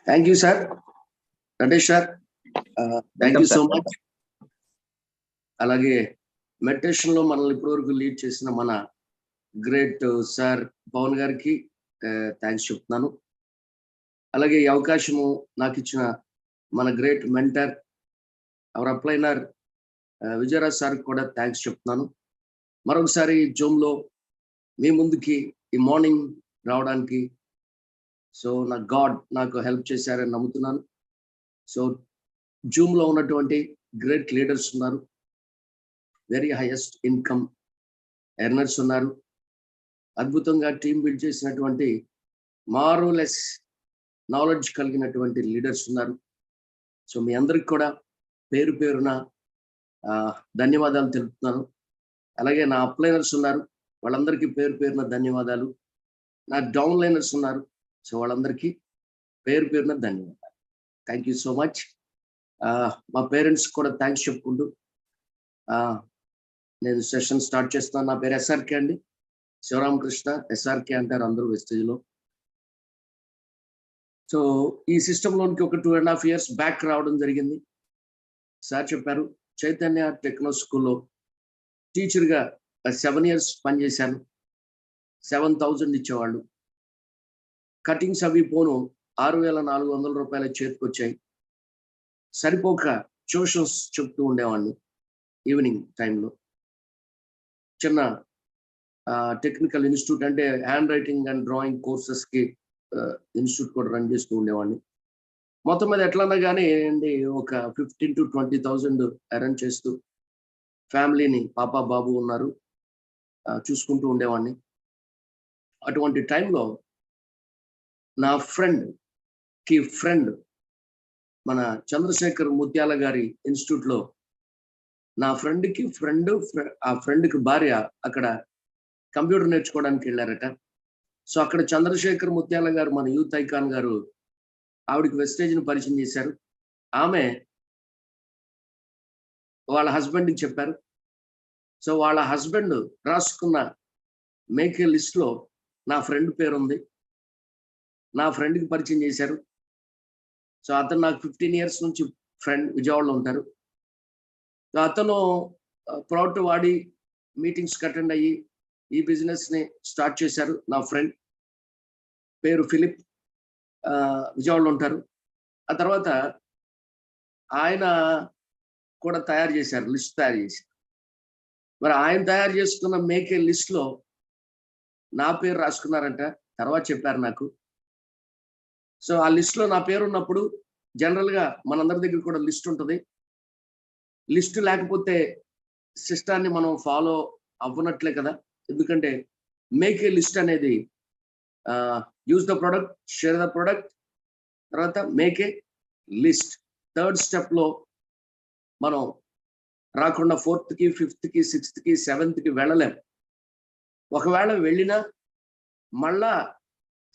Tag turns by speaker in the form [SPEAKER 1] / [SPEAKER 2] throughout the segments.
[SPEAKER 1] Thank you sir. Natesh sir, thank you so much. అలాగే meditation లో మనల్ని ఇప్పటివరకు లీడ్ చేసిన మన గ్రేట్ సార్ పవన్ గారికి థ్యాంక్స్ చెప్తున్నాను. అలాగే ఈ అవకాశము నాకు ఇచ్చిన మన great mentor our upliner Vijayaraj sir కూడా థ్యాంక్స్ చెప్తున్నాను. మరొకసారి జూమ్లో మీ ముందుకి ఈ మార్నింగ్ రావడానికి సో నా గాడ్ నాకు హెల్ప్ చేశారని నమ్ముతున్నాను. సో జూమ్లో ఉన్నటువంటి గ్రేట్ లీడర్స్ ఉన్నారు, వెరీ హైయెస్ట్ ఇన్కమ్ ఎర్నర్స్ ఉన్నారు, అద్భుతంగా టీం బిల్డ్ చేసినటువంటి మార్వెలస్ నాలెడ్జ్ కలిగినటువంటి లీడర్స్ ఉన్నారు. సో మీ అందరికి కూడా పేరు పేరున ధన్యవాదాలు తెలుపుతున్నాను. అలాగే నా అప్లైనర్స్ ఉన్నారు, వాళ్ళందరికీ పేరు పేరున ధన్యవాదాలు. నా డౌన్ లైనర్స్ ఉన్నారు, సో వాళ్ళందరికీ పేరు పేరున ధన్యవాదాలు. Thank you so much. మా పేరెంట్స్ కూడా థ్యాంక్స్ చెప్పుకుంటూ నేను సెషన్ స్టార్ట్ చేస్తున్నాను. నా పేరు ఎస్ఆర్కే అండి, శివరామకృష్ణ. ఎస్ఆర్కే అంటారు అందరూ వెస్టేజ్లో. సో ఈ సిస్టంలోనికి ఒక 2.5 years బ్యాక్ రావడం జరిగింది. సార్ చెప్పారు, చైతన్య టెక్నో స్కూల్లో టీచర్గా 7 years పనిచేశాను. 7,000 ఇచ్చేవాళ్ళు. కటింగ్స్ అవి పోను 6,400 రూపాయల చేతికి వచ్చాయి. సరిపోక ట్యూషన్స్ చెప్తూ ఉండేవాడిని ఈవినింగ్ టైంలో. చిన్న టెక్నికల్ ఇన్స్టిట్యూట్ అంటే హ్యాండ్ రైటింగ్ అండ్ డ్రాయింగ్ కోర్సెస్కి ఇన్స్టిట్యూట్ కూడా రన్ చేస్తూ ఉండేవాడిని. మొత్తం మీద ఎట్లన్నా కానీ అండి ఒక 15,000 to 20,000 అరేంజ్ చేస్తూ ఫ్యామిలీని, పాప బాబు ఉన్నారు, చూసుకుంటూ ఉండేవాడిని. అటువంటి టైంలో నా ఫ్రెండ్ మన చంద్రశేఖర్ ముత్యాల గారి ఇన్స్టిట్యూట్లో నా ఫ్రెండ్కి ఆ ఫ్రెండ్కి భార్య అక్కడ కంప్యూటర్ నేర్చుకోవడానికి వెళ్ళారట. సో అక్కడ చంద్రశేఖర్ ముత్యాల గారు, మన యూత్ ఐకాన్ గారు, ఆవిడకి వెస్టేజ్ని పరిచయం చేశారు. ఆమె వాళ్ళ హస్బెండ్కి చెప్పారు. సో వాళ్ళ హస్బెండ్ రాసుకున్న మేకే లిస్ట్లో నా ఫ్రెండ్ పేరు ఉంది. నా ఫ్రెండ్కి పరిచయం చేశారు. సో అతను నాకు 15 years నుంచి ఫ్రెండ్, విజయవాడలో ఉంటారు. సో అతను ప్రోడక్ట్ వాడి మీటింగ్స్కి అటెండ్ అయ్యి ఈ బిజినెస్ని స్టార్ట్ చేశారు. నా ఫ్రెండ్ పేరు ఫిలిప్, విజయవాడలో ఉంటారు. ఆ తర్వాత ఆయన కూడా లిస్ట్ తయారు చేశారు. మరి ఆయన తయారు చేసుకున్న మేకే లిస్ట్లో నా పేరు రాసుకున్నారంట. తర్వాత చెప్పారు నాకు. సో ఆ లిస్ట్లో నా పేరు ఉన్నప్పుడు జనరల్గా మనందరి దగ్గర కూడా లిస్ట్ ఉంటుంది. లిస్ట్ లేకపోతే సిస్టాన్ని మనం ఫాలో అవ్వనట్లే కదా. ఎందుకంటే మేక్ ఏ లిస్ట్ అనేది use the product, share the product, తర్వాత మేక్ ఏ లిస్ట్. 3rd stepలో మనం రాకుండా 4th కి 5th కి 6th కి 7th కి వెళ్ళలేం. ఒకవేళ వెళ్ళినా మళ్ళా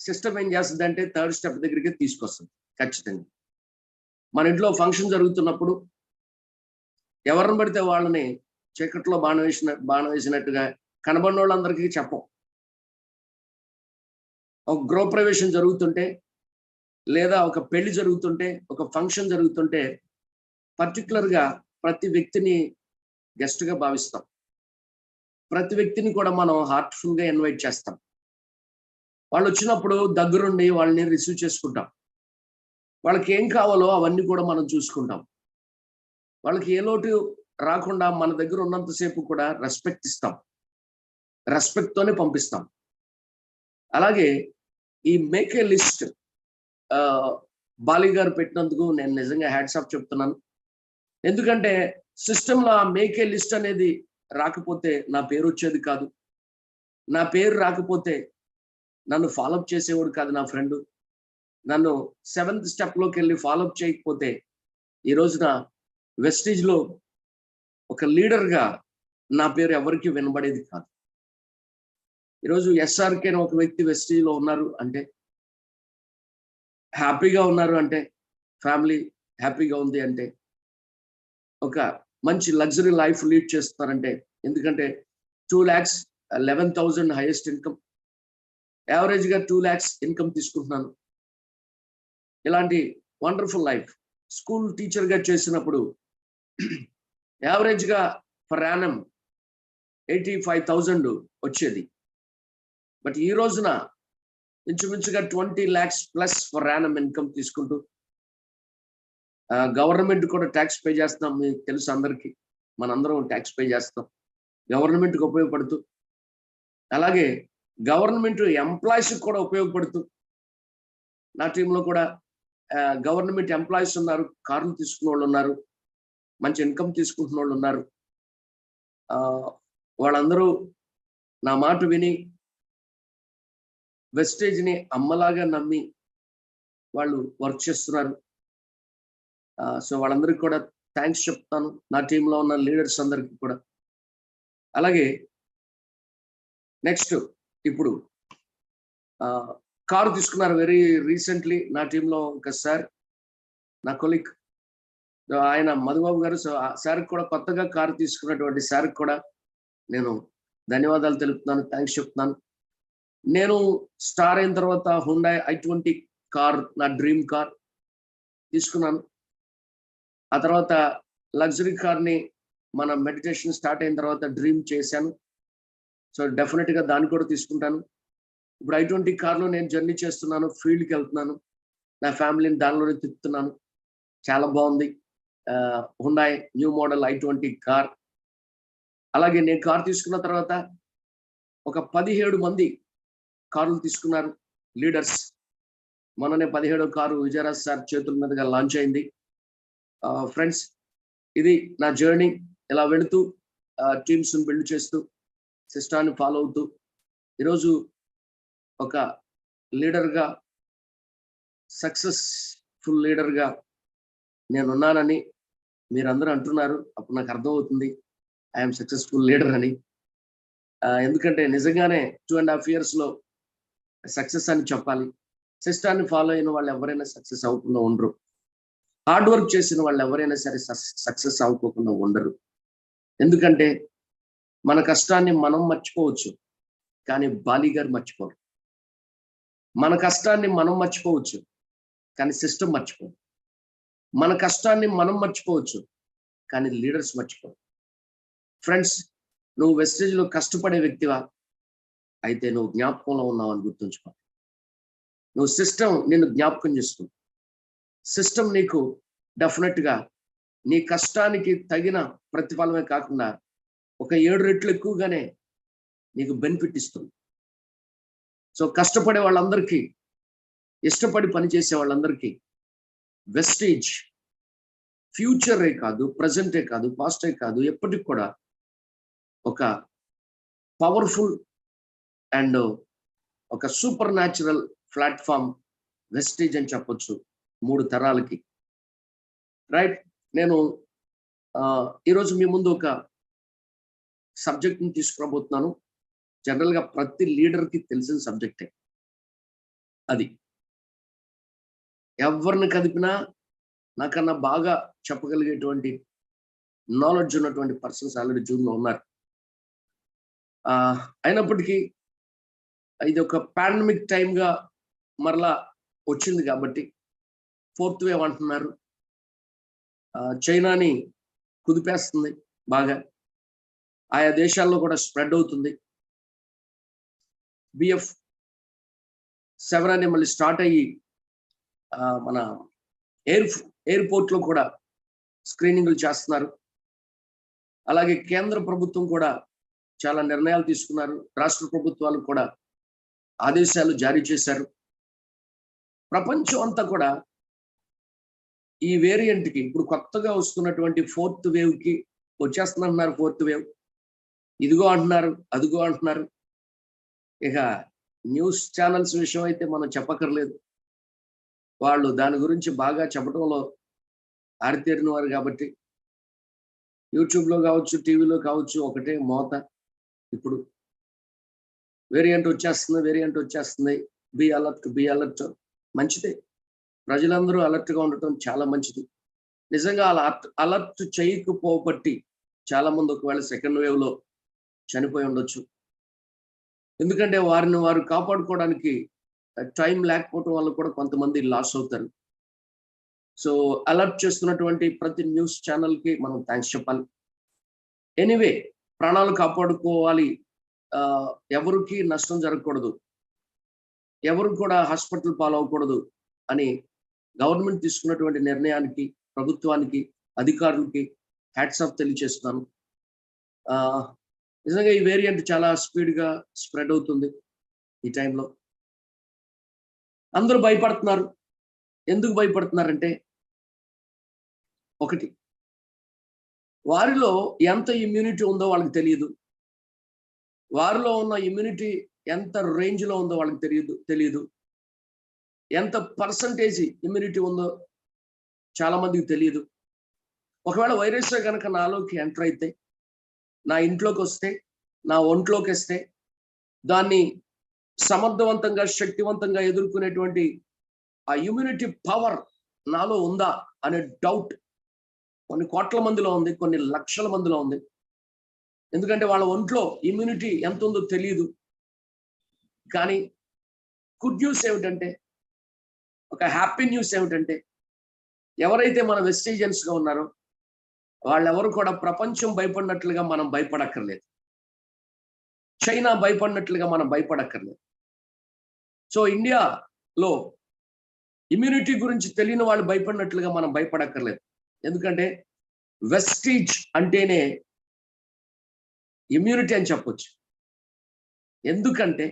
[SPEAKER 1] సిస్టమ్ ఏం చేస్తుందంటే 3rd step దగ్గరికి తీసుకొస్తుంది. ఖచ్చితంగా మన ఇంట్లో ఫంక్షన్ జరుగుతున్నప్పుడు ఎవరిని పడితే వాళ్ళని చీకట్లో బాణం వేసినట్టుగా కనబడిన వాళ్ళందరికీ చెప్పం. ఒక గృహప్రవేశం జరుగుతుంటే, లేదా ఒక పెళ్లి జరుగుతుంటే, ఒక ఫంక్షన్ జరుగుతుంటే పర్టికులర్గా ప్రతి వ్యక్తిని గెస్ట్గా భావిస్తాం. ప్రతి వ్యక్తిని కూడా మనం హార్ట్ఫుల్గా ఇన్వైట్ చేస్తాం. వాళ్ళు వచ్చినప్పుడు దగ్గరుండి వాళ్ళని రిసీవ్ చేసుకుంటాం. వాళ్ళకి ఏం కావాలో అవన్నీ కూడా మనం చూసుకుంటాం. వాళ్ళకి ఏ లోటు రాకుండా మన దగ్గర ఉన్నంతసేపు కూడా రెస్పెక్ట్ ఇస్తాం. రెస్పెక్ట్తోనే పంపిస్తాం. అలాగే ఈ మేక్ ఏ లిస్ట్ బాలి గారు పెట్టినందుకు నేను నిజంగా హ్యాట్స్ ఆఫ్ చెప్తున్నాను. ఎందుకంటే సిస్టంలో ఆ మేక్ ఏ లిస్ట్ అనేది రాకపోతే నా పేరు వచ్చేది కాదు. నా పేరు రాకపోతే నన్ను ఫాలోఅప్ చేసేవాడు కాదు నా ఫ్రెండ్. నన్ను 7th stepలోకి వెళ్ళి ఫాలోఅప్ చేయకపోతే ఈ రోజున వెస్టేజ్లో ఒక లీడర్గా నా పేరు ఎవరికి వినబడేది కాదు. ఈరోజు ఎస్ఆర్కే ఒక వ్యక్తి వెస్టేజ్లో ఉన్నారు అంటే, హ్యాపీగా ఉన్నారు అంటే, ఫ్యామిలీ హ్యాపీగా ఉంది అంటే, ఒక మంచి లగ్జరీ లైఫ్ లీడ్ చేస్తున్నారంటే, ఎందుకంటే 2,11,000 హైయెస్ట్ ఇన్కమ్, యావరేజ్గా 2 lakhs ఇన్కమ్ తీసుకుంటున్నాను. ఇలాంటి వండర్ఫుల్ లైఫ్. స్కూల్ టీచర్గా చేసినప్పుడు యావరేజ్గా పర్ యానం 85,000 వచ్చేది. బట్ ఈ రోజున ఇంచుమించుగా 20 lakhs plus per annum income తీసుకుంటూ గవర్నమెంట్ కూడా ట్యాక్స్ పే చేస్తున్నాం. మీకు తెలుసు అందరికీ, మనందరం ట్యాక్స్ పే చేస్తాం గవర్నమెంట్కి ఉపయోగపడుతూ. అలాగే గవర్నమెంట్ ఎంప్లాయీస్ కూడా ఉపయోగపడుతూ. నా టీంలో కూడా గవర్నమెంట్ ఎంప్లాయీస్ ఉన్నారు, కార్లు తీసుకున్న వాళ్ళు ఉన్నారు, మంచి ఇన్కమ్ తీసుకుంటున్న వాళ్ళు ఉన్నారు. వాళ్ళందరూ నా మాట విని వెస్టేజ్ని అమ్మలాగా నమ్మి వాళ్ళు వర్క్ చేస్తున్నారు. సో వాళ్ళందరికీ కూడా థ్యాంక్స్ చెప్తాను, నా టీంలో ఉన్న లీడర్స్ అందరికీ కూడా. అలాగే నెక్స్ట్ ఇప్పుడు కారు తీసుకున్నారు వెరీ రీసెంట్లీ నా టీంలో ఒక సార్, నా కొలీగ్, ఆయన మధుబాబు గారు. సో సార్ కూడా కొత్తగా కారు తీసుకున్నటువంటి సార్ కూడా నేను ధన్యవాదాలు తెలుపుతున్నాను, థ్యాంక్స్ చెప్తున్నాను. నేను స్టార్ అయిన తర్వాత హుండాయ్ i20 కార్ నా డ్రీమ్ కార్ తీసుకున్నాను. ఆ తర్వాత లగ్జరీ కార్ని మన మెడిటేషన్ స్టార్ట్ అయిన తర్వాత డ్రీమ్ చేశాను. సో డెఫినెట్గా దాన్ని కూడా తీసుకుంటాను. ఇప్పుడు i20 కార్లో నేను జర్నీ చేస్తున్నాను, ఫీల్డ్కి వెళ్తున్నాను, నా ఫ్యామిలీని దానిలోనే తిప్పుతున్నాను. చాలా బాగుంది Hyundai new model i20 car. అలాగే నేను కార్ తీసుకున్న తర్వాత ఒక 17 మంది కార్లు తీసుకున్నారు లీడర్స్. మొన్ననే 17వ కారు విజయరాజ్ సార్ చేతుల మీదుగా లాంచ్ అయింది. ఫ్రెండ్స్, ఇది నా జర్నీ. ఇలా వెళుతూ టీమ్స్ని బిల్డ్ చేస్తూ సిస్టాన్ని ఫాలో అవుతూ ఈరోజు ఒక లీడర్గా, సక్సెస్ఫుల్ లీడర్గా నేనున్నానని మీరందరూ అంటున్నారు. అప్పుడు నాకు అర్థమవుతుంది ఐఎమ్ సక్సెస్ఫుల్ లీడర్ అని. ఎందుకంటే నిజంగానే 2.5 yearsలో సక్సెస్ అని చెప్పాలి. సిస్టాన్ని ఫాలో అయిన వాళ్ళు ఎవరైనా సక్సెస్ అవ్వకుండా ఉండరు. హార్డ్ వర్క్ చేసిన వాళ్ళు ఎవరైనా సరే సక్సెస్ అవ్వకుండా ఉండరు. ఎందుకంటే మన కష్టాన్ని మనం మర్చిపోవచ్చు, కానీ బాలీ గారు మర్చిపోరు. మన కష్టాన్ని మనం మర్చిపోవచ్చు, కానీ సిస్టమ్ మర్చిపోరు. మన కష్టాన్ని మనం మర్చిపోవచ్చు, కానీ లీడర్స్ మర్చిపోరు. ఫ్రెండ్స్, నువ్వు వెస్టేజ్లో కష్టపడే వ్యక్తివా అయితే నువ్వు జ్ఞాపకంలో ఉన్నావు అని గుర్తుంచుకో. నువ్వు సిస్టమ్ నిన్ను జ్ఞాపకం చేసుకో. సిస్టమ్ నీకు డెఫినెట్గా నీ కష్టానికి తగిన ప్రతిఫలమే కాకుండా ఒక 7 రెట్లు ఎక్కువగానే నీకు బెనిఫిట్ ఇస్తుంది. సో కష్టపడే వాళ్ళందరికీ, ఇష్టపడి పనిచేసే వాళ్ళందరికీ వెస్టేజ్ ఫ్యూచరే కాదు, ప్రజెంటే కాదు, పాస్టే కాదు, ఎప్పటికి కూడా ఒక పవర్ఫుల్ అండ్ ఒక సూపర్ న్యాచురల్ ప్లాట్ఫామ్ వెస్టేజ్ అని చెప్పొచ్చు 3 తరాలకి. రైట్. నేను ఈరోజు మీ ముందు ఒక సబ్జెక్ట్ని తీసుకురాబోతున్నాను. జనరల్గా ప్రతి లీడర్కి తెలిసిన సబ్జెక్టే అది. ఎవరిని కదిపినా నాకన్నా బాగా చెప్పగలిగేటువంటి నాలెడ్జ్ ఉన్నటువంటి పర్సన్స్ ఆల్రెడీ జూన్లో ఉన్నారు. అయినప్పటికీ ఇది ఒక పాండమిక్ టైంగా మరలా వచ్చింది కాబట్టి 4th wave అంటున్నారు. చైనాని కుదిపేస్తుంది బాగా, ఆయా దేశాల్లో కూడా స్ప్రెడ్ అవుతుంది. BF7 అని మళ్ళీ స్టార్ట్ అయ్యి మన ఎయిర్పోర్ట్లో కూడా స్క్రీనింగ్లు చేస్తున్నారు. అలాగే కేంద్ర ప్రభుత్వం కూడా చాలా నిర్ణయాలు తీసుకున్నారు. రాష్ట్ర ప్రభుత్వాలు కూడా ఆదేశాలు జారీ చేశారు. ప్రపంచం అంతా కూడా ఈ వేరియంట్కి, ఇప్పుడు కొత్తగా వస్తున్నటువంటి 4th వేవ్కి వచ్చేస్తుందంటున్నారు. 4th వేవ్ ఇదిగో అంటున్నారు, అదిగో అంటున్నారు. ఇక న్యూస్ ఛానల్స్ విషయం అయితే మనం చెప్పక్కర్లేదు. వాళ్ళు దాని గురించి బాగా చెప్పడంలో ఆరితేరిన వారు కాబట్టి యూట్యూబ్లో కావచ్చు, టీవీలో కావచ్చు, ఒకటే మోత. ఇప్పుడు వేరియంట్ వచ్చేస్తుంది, బి అలర్ట్. మంచిదే, ప్రజలందరూ అలర్ట్గా ఉండటం చాలా మంచిది. నిజంగా అలా అలర్ట్ చేయకపోబట్టి చాలా మంది ఒకవేళ 2nd వేవ్లో చనిపోయి ఉండొచ్చు. ఎందుకంటే వారిని వారు కాపాడుకోవడానికి టైం లేకపోవడం వల్ల కూడా కొంతమంది లాస్ అవుతారు. సో అలర్ట్ చేస్తున్నటువంటి ప్రతి న్యూస్ ఛానల్కి మనం థ్యాంక్స్ చెప్పాలి. ఎనీవే, ప్రాణాలు కాపాడుకోవాలి, ఎవరికి నష్టం జరగకూడదు, ఎవరు కూడా హాస్పిటల్ పాలవకూడదు అని గవర్నమెంట్ తీసుకున్నటువంటి నిర్ణయానికి, ప్రభుత్వానికి, అధికారులకి హ్యాట్స్ ఆఫ్ తెలియజేస్తున్నాను. నిజంగా ఈ వేరియంట్ చాలా స్పీడ్గా స్ప్రెడ్ అవుతుంది. ఈ టైంలో అందరూ భయపడుతున్నారు. ఎందుకు భయపడుతున్నారంటే, ఒకటి, వారిలో ఎంత ఇమ్యూనిటీ ఉందో వాళ్ళకి తెలియదు. వారిలో ఉన్న ఇమ్యూనిటీ ఎంత రేంజ్లో ఉందో వాళ్ళకి తెలియదు. ఎంత పర్సంటేజ్ ఇమ్యూనిటీ ఉందో చాలా మందికి తెలియదు. ఒకవేళ వైరస్ కనుక నాలోకి ఎంటర్ అయితే, నా ఇంట్లోకి వస్తే, నా ఒంట్లోకి వస్తే, దాన్ని సమర్థవంతంగా, శక్తివంతంగా ఎదుర్కొనేటువంటి ఆ ఇమ్యూనిటీ పవర్ నాలో ఉందా అనే డౌట్ కొన్ని కోట్ల మందిలో ఉంది, కొన్ని లక్షల మందిలో ఉంది. ఎందుకంటే వాళ్ళ ఒంట్లో ఇమ్యూనిటీ ఎంత ఉందో తెలియదు. కానీ గుడ్ న్యూస్ ఏమిటంటే, ఒక హ్యాపీ న్యూస్ ఏమిటంటే, ఎవరైతే మన వెస్టేజియన్స్గా ఉన్నారో వాళ్ళెవరు కూడా ప్రపంచం భయపడినట్లుగా మనం భయపడక్కర్లేదు. చైనా భయపడినట్లుగా మనం భయపడక్కర్లేదు. సో ఇండియాలో ఇమ్యూనిటీ గురించి తెలియని వాళ్ళు భయపడినట్లుగా మనం భయపడక్కర్లేదు. ఎందుకంటే వెస్టీజ్ అంటేనే ఇమ్యూనిటీ అని చెప్పొచ్చు. ఎందుకంటే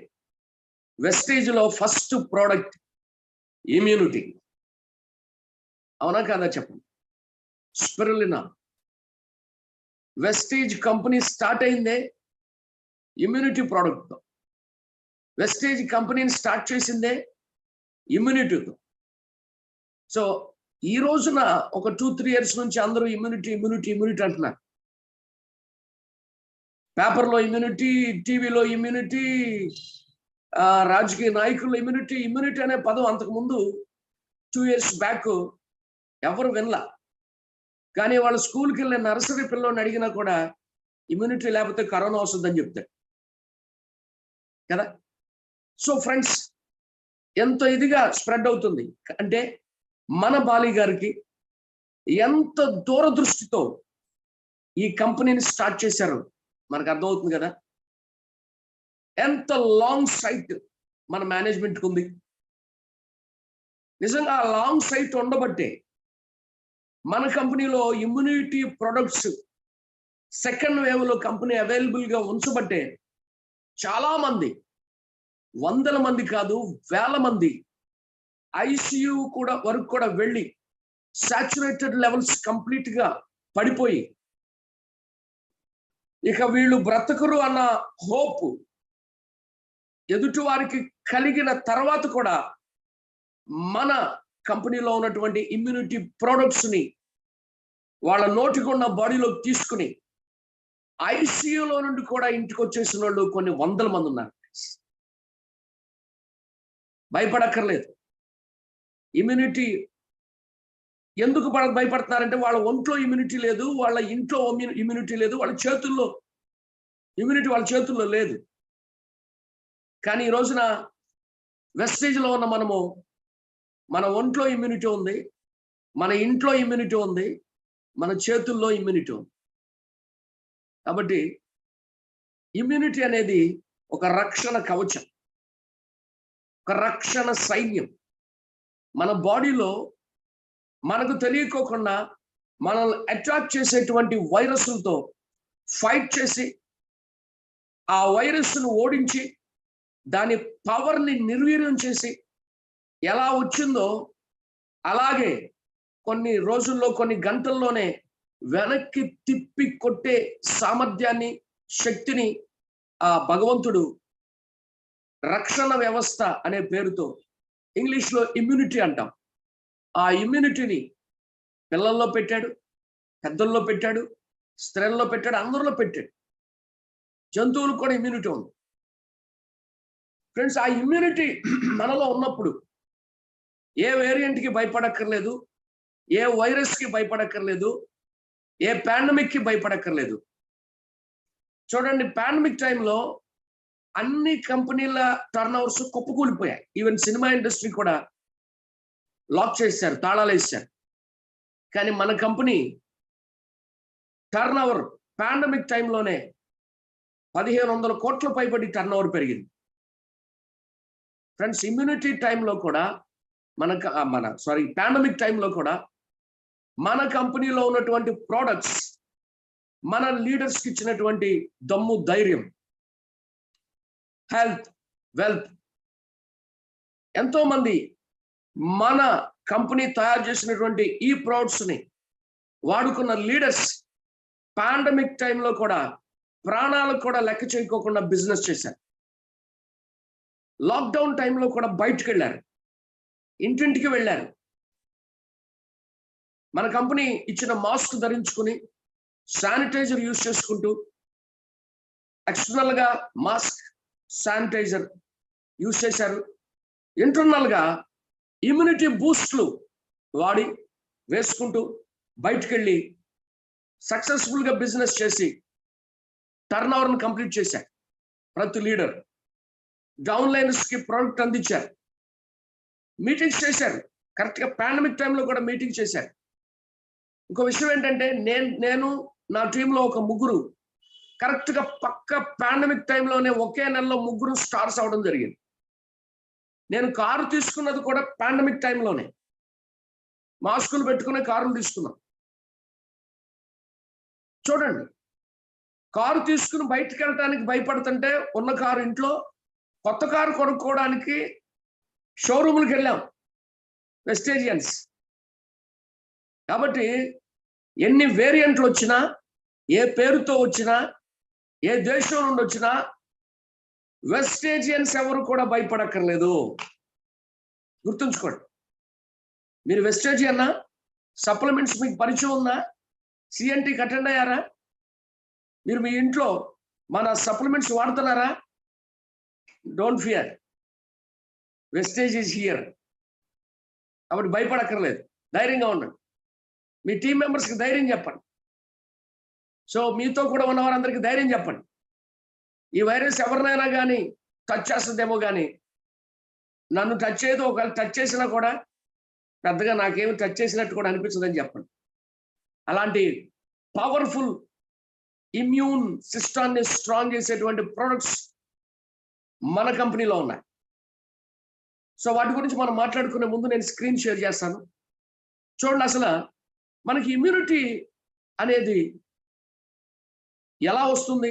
[SPEAKER 1] వెస్టేజ్లో ఫస్ట్ ప్రోడక్ట్ ఇమ్యూనిటీ. అవునా కాదా చెప్పండి? స్పిరులినా. వెస్టేజ్ కంపెనీ స్టార్ట్ అయిందే ఇమ్యూనిటీ ప్రోడక్ట్తో. వెస్టేజ్ కంపెనీని స్టార్ట్ చేసిందే ఇమ్యూనిటీతో. సో ఈ రోజున ఒక 2-3 years నుంచి అందరూ ఇమ్యూనిటీ అంటున్నారు. పేపర్లో ఇమ్యూనిటీ, టీవీలో ఇమ్యూనిటీ, రాజకీయ నాయకుల్లో ఇమ్యూనిటీ అనే పదం అంతకుముందు 2 years బ్యాక్ ఎవరు వినలా. కానీ వాళ్ళ స్కూల్కి వెళ్ళే నర్సరీ పిల్లని అడిగినా కూడా ఇమ్యూనిటీ లేకపోతే కరోనా వస్తుందని చెప్తాడు కదా. సో ఫ్రెండ్స్, ఎంత ఇదిగా స్ప్రెడ్ అవుతుంది అంటే, మన బాలి గారికి ఎంత దూరదృష్టితో ఈ కంపెనీని స్టార్ట్ చేశారు మనకు అర్థమవుతుంది కదా. ఎంత లాంగ్ సైట్ మన మేనేజ్మెంట్కి ఉంది. నిజంగా ఆ లాంగ్ సైట్ ఉండబట్టే మన కంపెనీలో ఇమ్యూనిటీ ప్రొడక్ట్స్ సెకండ్ వేవ్లో కంపెనీ అవైలబుల్గా ఉంచబట్టే చాలా మంది, 100 మంది కాదు, 1000 మంది ఐసియు వరకు కూడా వెళ్ళి సాచురేటెడ్ లెవెల్స్ కంప్లీట్ గా పడిపోయి ఇక వీళ్ళు బ్రతకరు అన్న హోప్ ఎదుటి వారికి కలిగిన తర్వాత కూడా మన కంపెనీలో ఉన్నటువంటి ఇమ్యూనిటీ ప్రొడక్ట్స్ ని వాళ్ళ నోటికున్న బాడీలోకి తీసుకుని ఐసియులో నుండి కూడా ఇంటికి వచ్చేసిన వాళ్ళు కొన్ని 100 మంది ఉన్నారు. భయపడక్కర్లేదు. ఇమ్యూనిటీ ఎందుకు భయపడుతున్నారంటే, వాళ్ళ ఒంట్లో ఇమ్యూనిటీ లేదు, వాళ్ళ ఇంట్లో ఇమ్యూనిటీ లేదు, వాళ్ళ చేతుల్లో ఇమ్యూనిటీ వాళ్ళ చేతుల్లో లేదు. కానీ ఈ రోజున వెస్టేజ్లో ఉన్న మనము, మన ఒంట్లో ఇమ్యూనిటీ ఉంది, మన ఇంట్లో ఇమ్యూనిటీ ఉంది, మన చేతుల్లో ఇమ్యూనిటీ ఉంది. కాబట్టి ఇమ్యూనిటీ అనేది ఒక రక్షణ కవచం, ఒక రక్షణ సైన్యం. మన బాడీలో మనకు తెలియకోకుండా మనల్ని అటాక్ చేసేటువంటి వైరస్లతో ఫైట్ చేసి ఆ వైరస్ను ఓడించి దాని పవర్ని నిర్వీర్యం చేసి ఎలా వచ్చిందో అలాగే కొన్ని రోజుల్లో, కొన్ని గంటల్లోనే వెనక్కి తిప్పి కొట్టే సామర్థ్యాన్ని, శక్తిని ఆ భగవంతుడు రక్షణ వ్యవస్థ అనే పేరుతో, ఇంగ్లీష్లో ఇమ్యూనిటీ అంటాం, ఆ ఇమ్యూనిటీని పిల్లల్లో పెట్టాడు, పెద్దల్లో పెట్టాడు, స్త్రీల్లో పెట్టాడు, అందరిలో పెట్టాడు. జంతువులకు కూడా ఇమ్యూనిటీ ఉంది. ఫ్రెండ్స్, ఆ ఇమ్యూనిటీ మనలో ఉన్నప్పుడు ఏ వేరియంట్కి భయపడక్కర్లేదు, ఏ వైరస్కి భయపడక్కర్లేదు, ఏ పాండమిక్కి భయపడక్కర్లేదు. చూడండి, పాండమిక్ టైంలో అన్ని కంపెనీల టర్న్ ఓవర్స్ కుప్పకూలిపోయాయి. ఈవెన్ సినిమా ఇండస్ట్రీ కూడా లాక్ చేశారు, తాళాలు వేశారు. కానీ మన కంపెనీ టర్న్ ఓవర్ పాండమిక్ టైంలోనే 1500 కోట్ల పైబడి టర్న్ ఓవర్ పెరిగింది. ఫ్రెండ్స్, ఇమ్యూనిటీ టైంలో కూడా పాండమిక్ టైంలో కూడా మన కంపెనీలో ఉన్నటువంటి ప్రోడక్ట్స్ మన లీడర్స్కి ఇచ్చినటువంటి దమ్ము, ధైర్యం, హెల్త్, వెల్త్, ఎంతో మంది మన కంపెనీ తయారు చేసినటువంటి ఈ ప్రొడక్ట్స్ ని వాడుకున్న లీడర్స్ పాండమిక్ టైంలో కూడా ప్రాణాలకు కూడా లెక్క చేయకోకుండా బిజినెస్ చేశారు. లాక్డౌన్ టైంలో కూడా బయటకు వెళ్ళారు, ఇంటింటికి వెళ్ళారు. మన కంపెనీ ఇచ్చిన మాస్క్ ధరించుకుని శానిటైజర్ యూజ్ చేసుకుంటూ, ఎక్స్టర్నల్ గా మాస్క్, శానిటైజర్ యూజ్ చేశారు. ఇంటర్నల్ గా ఇమ్యూనిటీ బూస్ట్లు వాడి వేసుకుంటూ బయటకు వెళ్ళి సక్సెస్ఫుల్ గా బిజినెస్ చేసి టర్న్ ఓవర్ని కంప్లీట్ చేశారు. ప్రతి లీడర్ డౌన్ లైనర్స్ కి ప్రోడక్ట్ అందించారు, మీటింగ్స్ చేశారు. కరెక్ట్ గా పాండమిక్ టైంలో కూడా మీటింగ్ చేశారు. ఇంకో విషయం ఏంటంటే నేను నా టీంలో ఒక ముగ్గురు కరెక్ట్ గా పక్క పాండమిక్ టైంలోనే ఒకే నెలలో ముగ్గురు స్టార్స్ అవడం జరిగింది. నేను కారు తీసుకున్నది కూడా పాండమిక్ టైంలోనే. మాస్కులు పెట్టుకునే కారులు తీసుకున్నాం. చూడండి, కారు తీసుకుని బయటకు వెళ్ళటానికి భయపడుతుంటే ఉన్న కారు ఇంట్లో, కొత్త కారు కొనుక్కోవడానికి షోరూములకు వెళ్ళాం, వెస్టేజియన్స్. కాబట్టి ఎన్ని వేరియంట్లు వచ్చినా, ఏ పేరుతో వచ్చినా, ఏ దేశం నుండి వచ్చినా వెస్టేజియన్స్ ఎవరు కూడా భయపడక్కర్లేదు. గుర్తుంచుకోండి. మీరు వెస్టేజియన్నా, సప్లిమెంట్స్ మీకు పరిచయం ఉందా? సిఎన్టీకి అటెండ్ అయ్యారా? మీరు మీ ఇంట్లో మన సప్లిమెంట్స్ వాడుతున్నారా? Don't fear, Vestige is here. కాబట్టి భయపడక్కర్లేదు, ధైర్యంగా ఉండండి. మీ టీం మెంబర్స్కి ధైర్యం చెప్పండి. సో మీతో కూడా ఉన్న వారందరికీ ధైర్యం చెప్పండి. ఈ వైరస్ ఎవరినైనా కానీ టచ్ చేస్తుందేమో, కానీ నన్ను టచ్ చేయదు. ఒకవేళ టచ్ చేసినా కూడా పెద్దగా నాకేమి టచ్ చేసినట్టు కూడా అనిపించదని చెప్పండి. అలాంటి పవర్ఫుల్ ఇమ్యూన్ సిస్టాన్ని స్ట్రాంగ్ చేసేటువంటి ప్రొడక్ట్స్ మన కంపెనీలో ఉన్నాయి. సో వాటి గురించి మనం మాట్లాడుకునే ముందు నేను స్క్రీన్ షేర్ చేస్తాను. చూడండి, అసలు మనకి ఇమ్యూనిటీ అనేది ఎలా వస్తుంది,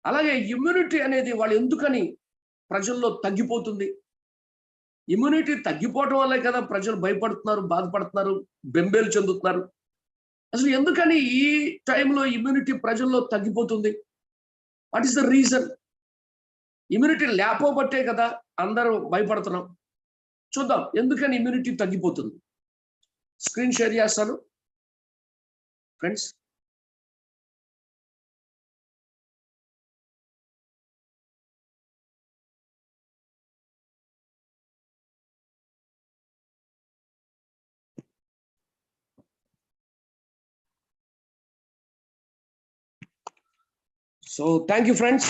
[SPEAKER 1] అలాగే ఇమ్యూనిటీ అనేది వాళ్ళు ఎందుకని ప్రజల్లో తగ్గిపోతుంది. ఇమ్యూనిటీ తగ్గిపోవడం వల్లే కదా ప్రజలు భయపడుతున్నారు, బాధపడుతున్నారు, బెంబేలు చెందుతున్నారు. అసలు ఎందుకని ఈ టైంలో ఇమ్యూనిటీ ప్రజల్లో తగ్గిపోతుంది? What is the reason? Immunity లేకపోబట్టే కదా అందరూ భయపడుతున్నాం. చూద్దాం ఎందుకని ఇమ్యూనిటీ తగ్గిపోతుంది. స్క్రీన్ షేర్ చేస్తాను friends. So thank you friends.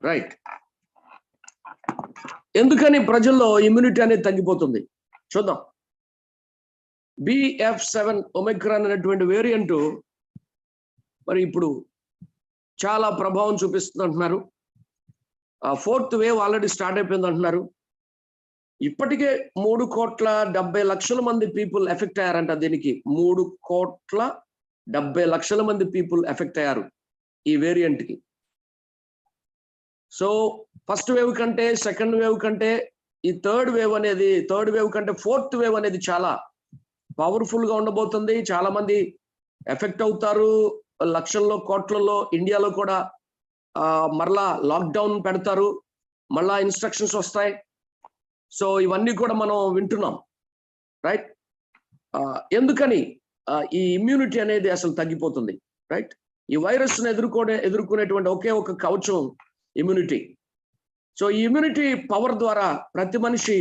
[SPEAKER 1] Right, ఎందుకని ప్రజల్లో ఇమ్యూనిటీ అనేది తగ్గిపోతుంది చూద్దాం. BF7 ఒమిక్రాన్ అనేటువంటి వేరియంట్ మరి ఇప్పుడు చాలా ప్రభావం చూపిస్తుంది అంటున్నారు. 4th వేవ్ ఆల్రెడీ స్టార్ట్ అయిపోయింది అంటున్నారు. ఇప్పటికే 3,70,00,000 మంది పీపుల్ ఎఫెక్ట్ అయ్యారంట. దీనికి 3,70,00,000 మంది పీపుల్ ఎఫెక్ట్ అయ్యారు ఈ వేరియంట్ కి. సో ఫస్ట్ వేవ్ కంటే, సెకండ్ వేవ్ కంటే, ఈ థర్డ్ వేవ్ కంటే 4th వేవ్ అనేది చాలా పవర్ఫుల్ గా ఉండబోతుంది. చాలా మంది ఎఫెక్ట్ అవుతారు, లక్షల్లో, కోట్లలో. ఇండియాలో కూడా మరలా లాక్డౌన్ పెడతారు, మళ్ళా ఇన్స్ట్రక్షన్స్ వస్తాయి. సో ఇవన్నీ కూడా మనం వింటున్నాం, రైట్? ఎందుకని ఈ ఇమ్యూనిటీ అనేది అసలు తగ్గిపోతుంది, రైట్? ఈ వైరస్ ను ఎదుర్కొనేటువంటి ఒకే ఒక కవచం ఇమ్యూనిటీ. సో ఈ ఇమ్యూనిటీ పవర్ ద్వారా ప్రతి మనిషి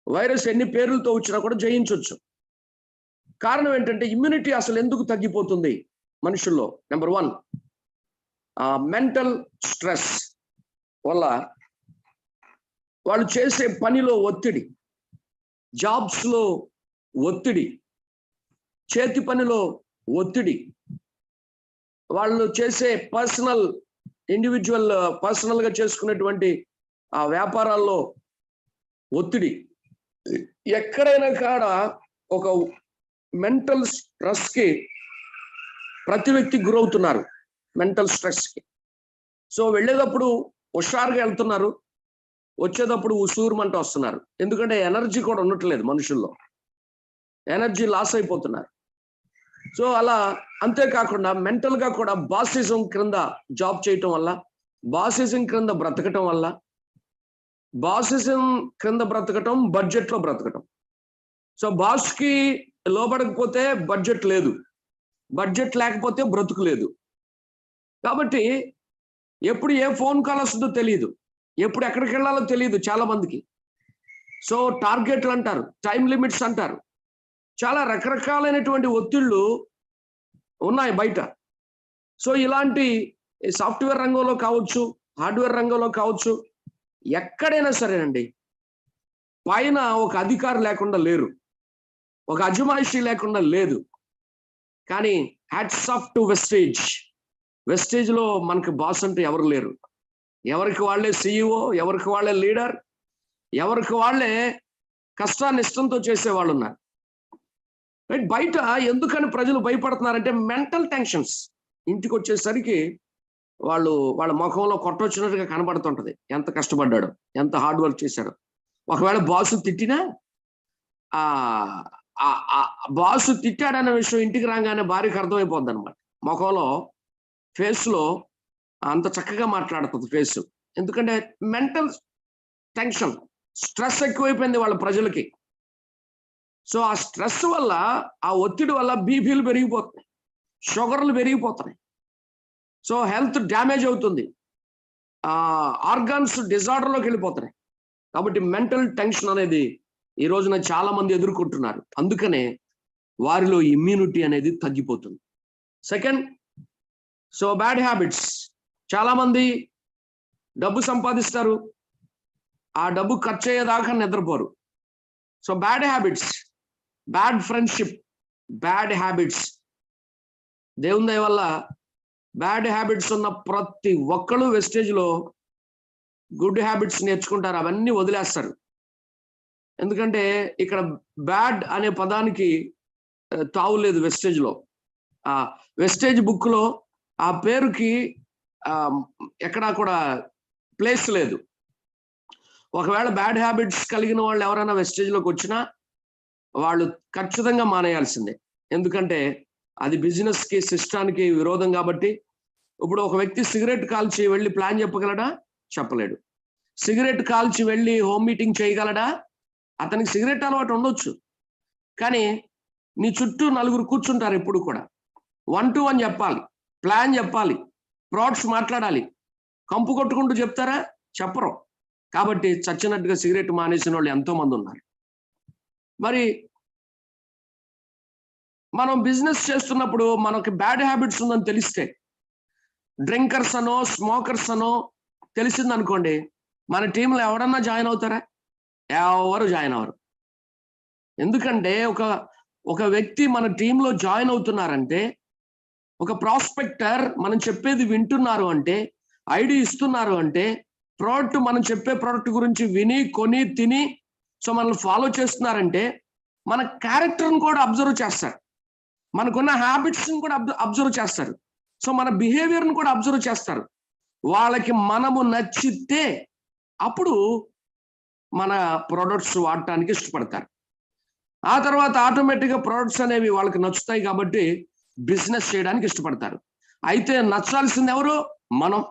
[SPEAKER 1] వైరస్ ఎన్ని పేర్లతో వచ్చినా కూడా జయించవచ్చు. కారణం ఏంటంటే ఇమ్యూనిటీ అసలు ఎందుకు తగ్గిపోతుంది మనుషుల్లో? నెంబర్ 1, మెంటల్ స్ట్రెస్ వల్ల వాళ్ళు చేసే పనిలో ఒత్తిడి, జాబ్స్లో ఒత్తిడి, చేతి పనిలో ఒత్తిడి, వాళ్ళు చేసే పర్సనల్గా చేసుకునేటువంటి ఆ వ్యాపారాల్లో ఒత్తిడి, ఎక్కడైనా కాడ ఒక మెంటల్ స్ట్రెస్కి ప్రతి వ్యక్తి గురవుతున్నారు. మెంటల్ స్ట్రెస్కి. సో వెళ్ళేటప్పుడు హుషారుగా వెళ్తున్నారు, వచ్చేటప్పుడు ఉసూరుమంట వస్తున్నారు. ఎందుకంటే ఎనర్జీ కూడా ఉండట్లేదు మనుషుల్లో, ఎనర్జీ లాస్ అయిపోతున్నారు. సో అలా, అంతేకాకుండా మెంటల్గా కూడా బాసిజం క్రింద జాబ్ చేయటం వల్ల, బాసిజం క్రింద బ్రతకటం వల్ల, బాసిజం క్రింద బ్రతకటం, బడ్జెట్లో బ్రతకటం. సో బాస్కి లోబడకపోతే బడ్జెట్ లేదు, బడ్జెట్ లేకపోతే బ్రతుకు లేదు. కాబట్టి ఎప్పుడు ఏ ఫోన్ కాల్ వస్తుందో తెలియదు, ఎప్పుడు ఎక్కడికి వెళ్ళాలో తెలియదు చాలా మందికి. సో టార్గెట్లు అంటారు, టైం లిమిట్స్ అంటారు, చాలా రకరకాలైనటువంటి ఒత్తిళ్ళు ఉన్నాయి బయట. సో ఇలాంటి సాఫ్ట్వేర్ రంగంలో కావచ్చు, హార్డ్వేర్ రంగంలో కావచ్చు, ఎక్కడైనా సరేనండి, పైన ఒక అధికారి లేకుండా లేరు, ఒక అజమాయిషీ లేకుండా లేదు. కానీ హ్యాట్స్ ఆఫ్ టు వెస్టేజ్లో మనకి బాస్ అంటే ఎవరు లేరు. ఎవరికి వాళ్ళే CEO, ఎవరికి వాళ్ళే లీడర్, ఎవరికి వాళ్ళే కష్టాన్ని ఇష్టంతో చేసేవాళ్ళు ఉన్నారు. రైట్. బయట ఎందుకని ప్రజలు భయపడుతున్నారంటే మెంటల్ టెన్షన్స్. ఇంటికి వచ్చేసరికి వాళ్ళ ముఖంలో కొట్టొచ్చినట్టుగా కనబడుతుంటది, ఎంత కష్టపడ్డాడు, ఎంత హార్డ్ వర్క్ చేశాడు. ఒకవేళ బాసు తిట్టినా, బాసు తిట్టాడన్న విషయం ఇంటికి రాగానే భార్యకు అర్థమైపోద్ది అనమాట. ముఖంలో, ఫేస్లో అంత చక్కగా మాట్లాడుతుంది ఫేస్. ఎందుకంటే మెంటల్ టెన్షన్, స్ట్రెస్ ఎక్కువైపోయింది వాళ్ళ ప్రజలకి. సో ఆ స్ట్రెస్ వల్ల, ఆ ఒత్తిడి వల్ల బీపీలు పెరిగిపోతున్నాయి, షుగర్లు పెరిగిపోతున్నాయి. సో హెల్త్ డ్యామేజ్ అవుతుంది, ఆర్గాన్స్ డిజార్డర్లోకి వెళ్ళిపోతున్నాయి. కాబట్టి మెంటల్ టెన్షన్ అనేది ఈ రోజున చాలా మంది ఎదుర్కొంటున్నారు. అందుకనే వారిలో ఇమ్యూనిటీ అనేది తగ్గిపోతుంది. Second, so bad habits. చాలా మంది డబ్బు సంపాదిస్తారు, ఆ డబ్బు ఖర్చు అయ్యేదాకా నిద్రపోరు. So bad habits, bad friendship, bad habits. దేవుని దయ వల్ల బ్యాడ్ హ్యాబిట్స్ ఉన్న ప్రతి ఒక్కళ్ళు వెస్టేజ్లో గుడ్ హ్యాబిట్స్ నేర్చుకుంటారు, అవన్నీ వదిలేస్తారు. ఎందుకంటే ఇక్కడ బ్యాడ్ అనే పదానికి తావులేదు వెస్టేజ్లో. వెస్టేజ్ బుక్లో ఆ పేరుకి ఎక్కడా కూడా ప్లేస్ లేదు. ఒకవేళ బ్యాడ్ హ్యాబిట్స్ కలిగిన వాళ్ళు ఎవరైనా వెస్టేజ్లోకి వచ్చినా వాళ్ళు ఖచ్చితంగా మానేయాల్సిందే. ఎందుకంటే అది బిజినెస్కి, సిస్టానికి విరోధం. కాబట్టి ఇప్పుడు ఒక వ్యక్తి సిగరెట్ కాల్చి వెళ్ళి ప్లాన్ చెప్పగలడా? చెప్పలేడు. సిగరెట్ కాల్చి వెళ్ళి హోమ్ మీటింగ్ చేయగలడా? అతనికి సిగరెట్ అలవాటు ఉండొచ్చు, కానీ నీ చుట్టూ నలుగురు కూర్చుంటారు ఎప్పుడు కూడా. 1 to 1 చెప్పాలి, ప్లాన్ చెప్పాలి, ప్రోడక్ట్స్ మాట్లాడాలి. కంపు కొట్టుకుంటూ చెప్తారా? చెప్పరు. కాబట్టి చచ్చినట్టుగా సిగరెట్ మానేసిన వాళ్ళు ఎంతో మంది ఉన్నారు. మరి మనం బిజినెస్ చేస్తున్నప్పుడు మనకి బ్యాడ్ హ్యాబిట్స్ ఉందని తెలిస్తే, డ్రింకర్స్ అనో, స్మోకర్స్ అనో తెలిసిందనుకోండి, మన టీంలో ఎవడన్నా జాయిన్ అవుతారా? ఎవరు జాయిన్ అవ్వరు. ఎందుకంటే ఒక వ్యక్తి మన టీంలో జాయిన్ అవుతున్నారంటే, ఒక ప్రాస్పెక్టర్ మనం చెప్పేది వింటున్నారు అంటే, ఐడి ఇస్తున్నారు అంటే, ప్రోడక్ట్, మనం చెప్పే ప్రోడక్ట్ గురించి విని, కొని, తిని, సో మనల్ని ఫాలో చేస్తున్నారంటే మన క్యారెక్టర్ని కూడా అబ్జర్వ్ చేస్తారు, మనకున్న హ్యాబిట్స్ని కూడా అబ్జర్వ్ చేస్తారు, సో మన బిహేవియర్ని కూడా అబ్జర్వ్ చేస్తారు. వాళ్ళకి మనము నచ్చితే అప్పుడు మన ప్రోడక్ట్స్ వాడటానికి ఇష్టపడతారు. ఆ తర్వాత ఆటోమేటిక్గా ప్రోడక్ట్స్ అనేవి వాళ్ళకి నచ్చుతాయి కాబట్టి బిజినెస్ చేయడానికి ఇష్టపడతారు. అయితే నచ్చాల్సింది ఎవరు? మనం.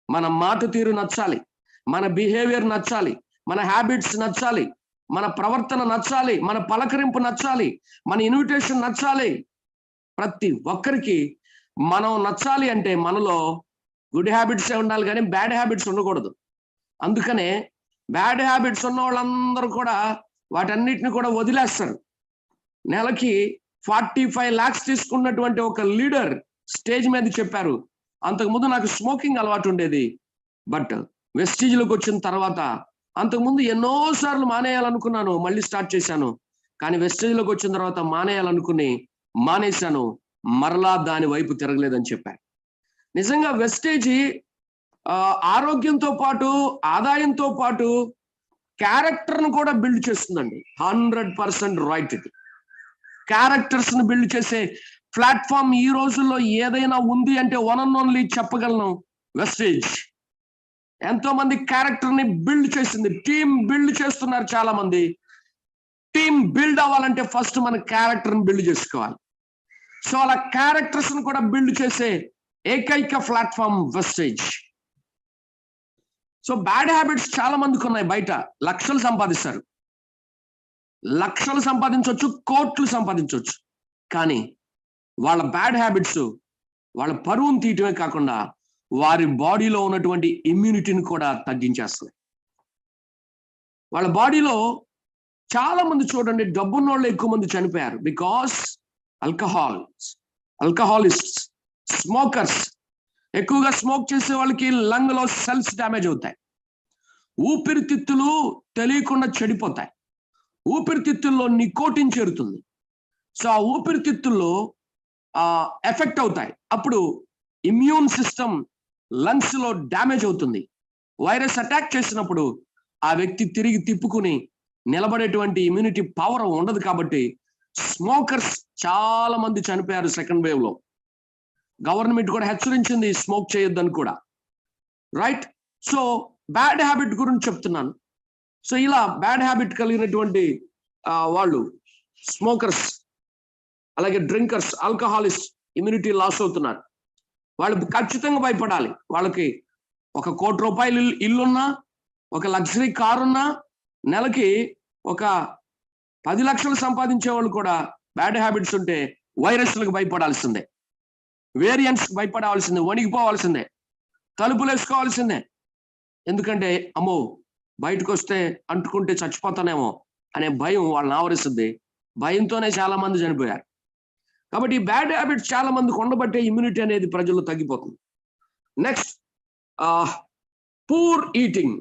[SPEAKER 1] మన మాట తీరు నచ్చాలి, మన బిహేవియర్ నచ్చాలి, మన హ్యాబిట్స్ నచ్చాలి, మన ప్రవర్తన నచ్చాలి, మన పలకరింపు నచ్చాలి, మన ఇన్విటేషన్ నచ్చాలి. ప్రతి ఒక్కరికి మనం నచ్చాలి అంటే మనలో గుడ్ హ్యాబిట్సే ఉండాలి, కానీ బ్యాడ్ హ్యాబిట్స్ ఉండకూడదు. అందుకనే బ్యాడ్ హ్యాబిట్స్ ఉన్న వాళ్ళందరూ కూడా వాటన్నిటిని కూడా వదిలేస్తారు. నెలకి 45 lakhs తీసుకున్నటువంటి ఒక లీడర్ స్టేజ్ మీద చెప్పారు, అంతకుముందు నాకు స్మోకింగ్ అలవాటు ఉండేది, బట్ వెస్టీజ్లోకి వచ్చిన తర్వాత అంతకుముందు ఎన్నోసార్లు మానేయాలనుకున్నాను, మళ్ళీ స్టార్ట్ చేశాను. కానీ వెస్టీజ్లోకి వచ్చిన తర్వాత మానేయాలనుకుని మానేశాను, మరలా దాని వైపు తిరగలేదని చెప్పారు. నిజంగా వెస్టేజీ ఆరోగ్యంతో పాటు ఆదాయంతో పాటు క్యారెక్టర్ను కూడా బిల్డ్ చేస్తుందండి. 100% రైట్. ఇది క్యారెక్టర్స్ ను బిల్డ్ చేసే ప్లాట్ఫామ్ ఈ రోజుల్లో ఏదైనా ఉంది అంటే వన్ అండ్ ఓన్లీ చెప్పగలను, వెస్టేజ్. ఎంతో మంది క్యారెక్టర్ ని బిల్డ్ చేసింది. టీం బిల్డ్ చేస్తున్నారు చాలా మంది. టీం బిల్డ్ అవ్వాలంటే ఫస్ట్ మన క్యారెక్టర్ ని బిల్డ్ చేసుకోవాలి. సో అలా క్యారెక్టర్స్ ను కూడా బిల్డ్ చేసే ఏకైక platform Vestige. So bad habits చాలా మందికి ఉన్నాయి. బయట లక్షలు సంపాదిస్తారు, లక్షలు సంపాదించవచ్చు, కోట్లు సంపాదించవచ్చు. కానీ వాళ్ళ బ్యాడ్ హ్యాబిట్స్ వాళ్ళ పరువును తీయటమే కాకుండా వారి బాడీలో ఉన్నటువంటి ఇమ్యూనిటీని కూడా తగ్గించేస్తాయి. వాళ్ళ బాడీలో చాలా మంది చూడండి, డబ్బున్న వాళ్ళు ఎక్కువ మంది చనిపోయారు. బికాస్ ఆల్కహాలిస్ట్స్, స్మోకర్స్, ఎక్కువగా స్మోక్ చేసే వాళ్ళకి లంగ్ లో సెల్స్ డ్యామేజ్ అవుతాయి. ఊపిరితిత్తులు తెలియకుండా చెడిపోతాయి. ఊపిరితిత్తుల్లో నికోటిన్ చేరుతుంది. సో ఆ ఊపిరితిత్తుల్లో ఎఫెక్ట్ అవుతాయి. అప్పుడు ఇమ్యూన్ సిస్టమ్ లంగ్స్ లో డ్యామేజ్ అవుతుంది. వైరస్ అటాక్ చేసినప్పుడు ఆ వ్యక్తి తిరిగి తిప్పుకుని నిలబడేటువంటి ఇమ్యూనిటీ పవర్ ఉండదు. కాబట్టి స్మోకర్స్ చాలా మంది చనిపోయారు సెకండ్ వేవ్ లో. గవర్నమెంట్ కూడా హెచ్చరించింది స్మోక్ చేయొద్దని కూడా, రైట్? సో బ్యాడ్ హ్యాబిట్ గురించి చెప్తున్నాను. సో ఇలా బ్యాడ్ హ్యాబిట్ కలిగినటువంటి వాళ్ళు స్మోకర్స్, అలాగే డ్రింకర్స్, ఆల్కహాలిస్ట్ ఇమ్యూనిటీ లాస్ అవుతున్నారు. వాళ్ళు ఖచ్చితంగా భయపడాలి. వాళ్ళకి 1 కోటి రూపాయలు ఇల్లున్నా, ఒక లగ్జరీ కారు ఉన్నా, నెలకి ఒక 10 లక్షలు సంపాదించే వాళ్ళు కూడా బ్యాడ్ హ్యాబిట్స్ ఉంటే వైరస్లకు భయపడాల్సిందే, వేరియంట్స్ భయపడాల్సిందే, వణిగిపోవాల్సిందే, తలుపులు వేసుకోవాల్సిందే. ఎందుకంటే అమ్మో బయటకు వస్తే అంటుకుంటే చచ్చిపోతానేమో అనే భయం వాళ్ళని ఆవరిస్తుంది. భయంతోనే చాలా మంది చనిపోయారు. కాబట్టి బ్యాడ్ హ్యాబిట్స్ చాలా మందికి ఉండబట్టే ఇమ్యూనిటీ అనేది ప్రజల్లో తగ్గిపోతుంది. Next, poor eating.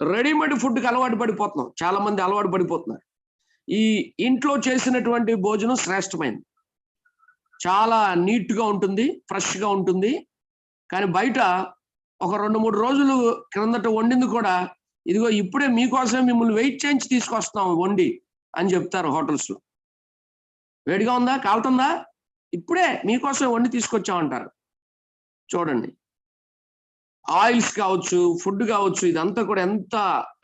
[SPEAKER 1] రెడీమేడ్ ఫుడ్కి అలవాటు పడిపోతున్నాం, చాలా మంది అలవాటు పడిపోతున్నారు. ఈ ఇంట్లో చేసినటువంటి భోజనం శ్రేష్టమైనది, చాలా నీట్ గా ఉంటుంది, ఫ్రెష్ గా ఉంటుంది. కానీ బయట ఒక 2-3 రోజులు క్రిందట వండింది కూడా, ఇదిగో ఇప్పుడే మీకోసం మిమ్మల్ని వెయిట్ చేయించి తీసుకొస్తాం వండి అని చెప్తారు హోటల్స్ లో. వేడిగా ఉందా, కాలుతుందా, ఇప్పుడే మీకోసం వండి తీసుకొచ్చామంటారు. చూడండి, ఆయిల్స్ కావచ్చు, ఫుడ్ కావచ్చు, ఇదంతా కూడా ఎంత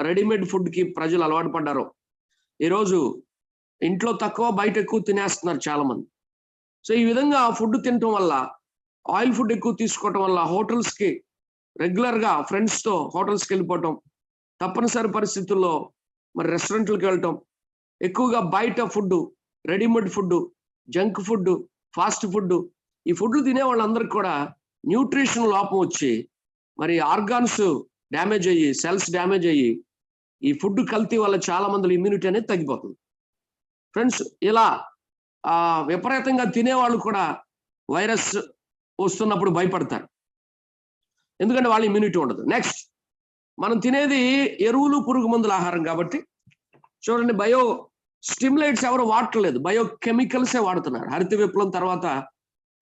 [SPEAKER 1] రెడీమేడ్ ఫుడ్ కి ప్రజలు అలవాటు పడ్డారో. ఈరోజు ఇంట్లో తక్కువ, బయట ఎక్కువ తినేస్తున్నారు చాలా మంది. సో ఈ విధంగా ఫుడ్ తినటం వల్ల, ఆయిల్ ఫుడ్ ఎక్కువ తీసుకోవటం వల్ల హోటల్స్ కి రెగ్యులర్ గా ఫ్రెండ్స్ తో హోటల్స్కి వెళ్ళిపోవటం, తప్పనిసరి పరిస్థితుల్లో మరి రెస్టారెంట్లకు వెళ్ళటం, ఎక్కువగా బయట food, readymade food, junk food, fast food, ఈ ఫుడ్లు తినే వాళ్ళందరికీ కూడా న్యూట్రిషన్ లోపం వచ్చి మరి ఆర్గాన్స్ డ్యామేజ్ అయ్యి, సెల్స్ డ్యామేజ్ అయ్యి, ఈ ఫుడ్ కల్తీ వల్ల చాలా మంది ఇమ్యూనిటీ అనేది తగ్గిపోతుంది. ఫ్రెండ్స్, ఇలా విపరీతంగా తినేవాళ్ళు కూడా వైరస్ వస్తున్నప్పుడు భయపడతారు, ఎందుకంటే వాళ్ళ ఇమ్యూనిటీ ఉండదు. నెక్స్ట్, మనం తినేది ఎరువులు, పురుగు మందుల ఆహారం కాబట్టి చూడండి, బయో స్టిమ్యులేట్స్ ఎవరు వాడట్లేదు, బయో కెమికల్సే వాడుతున్నారు. హరిత విప్లవం తర్వాత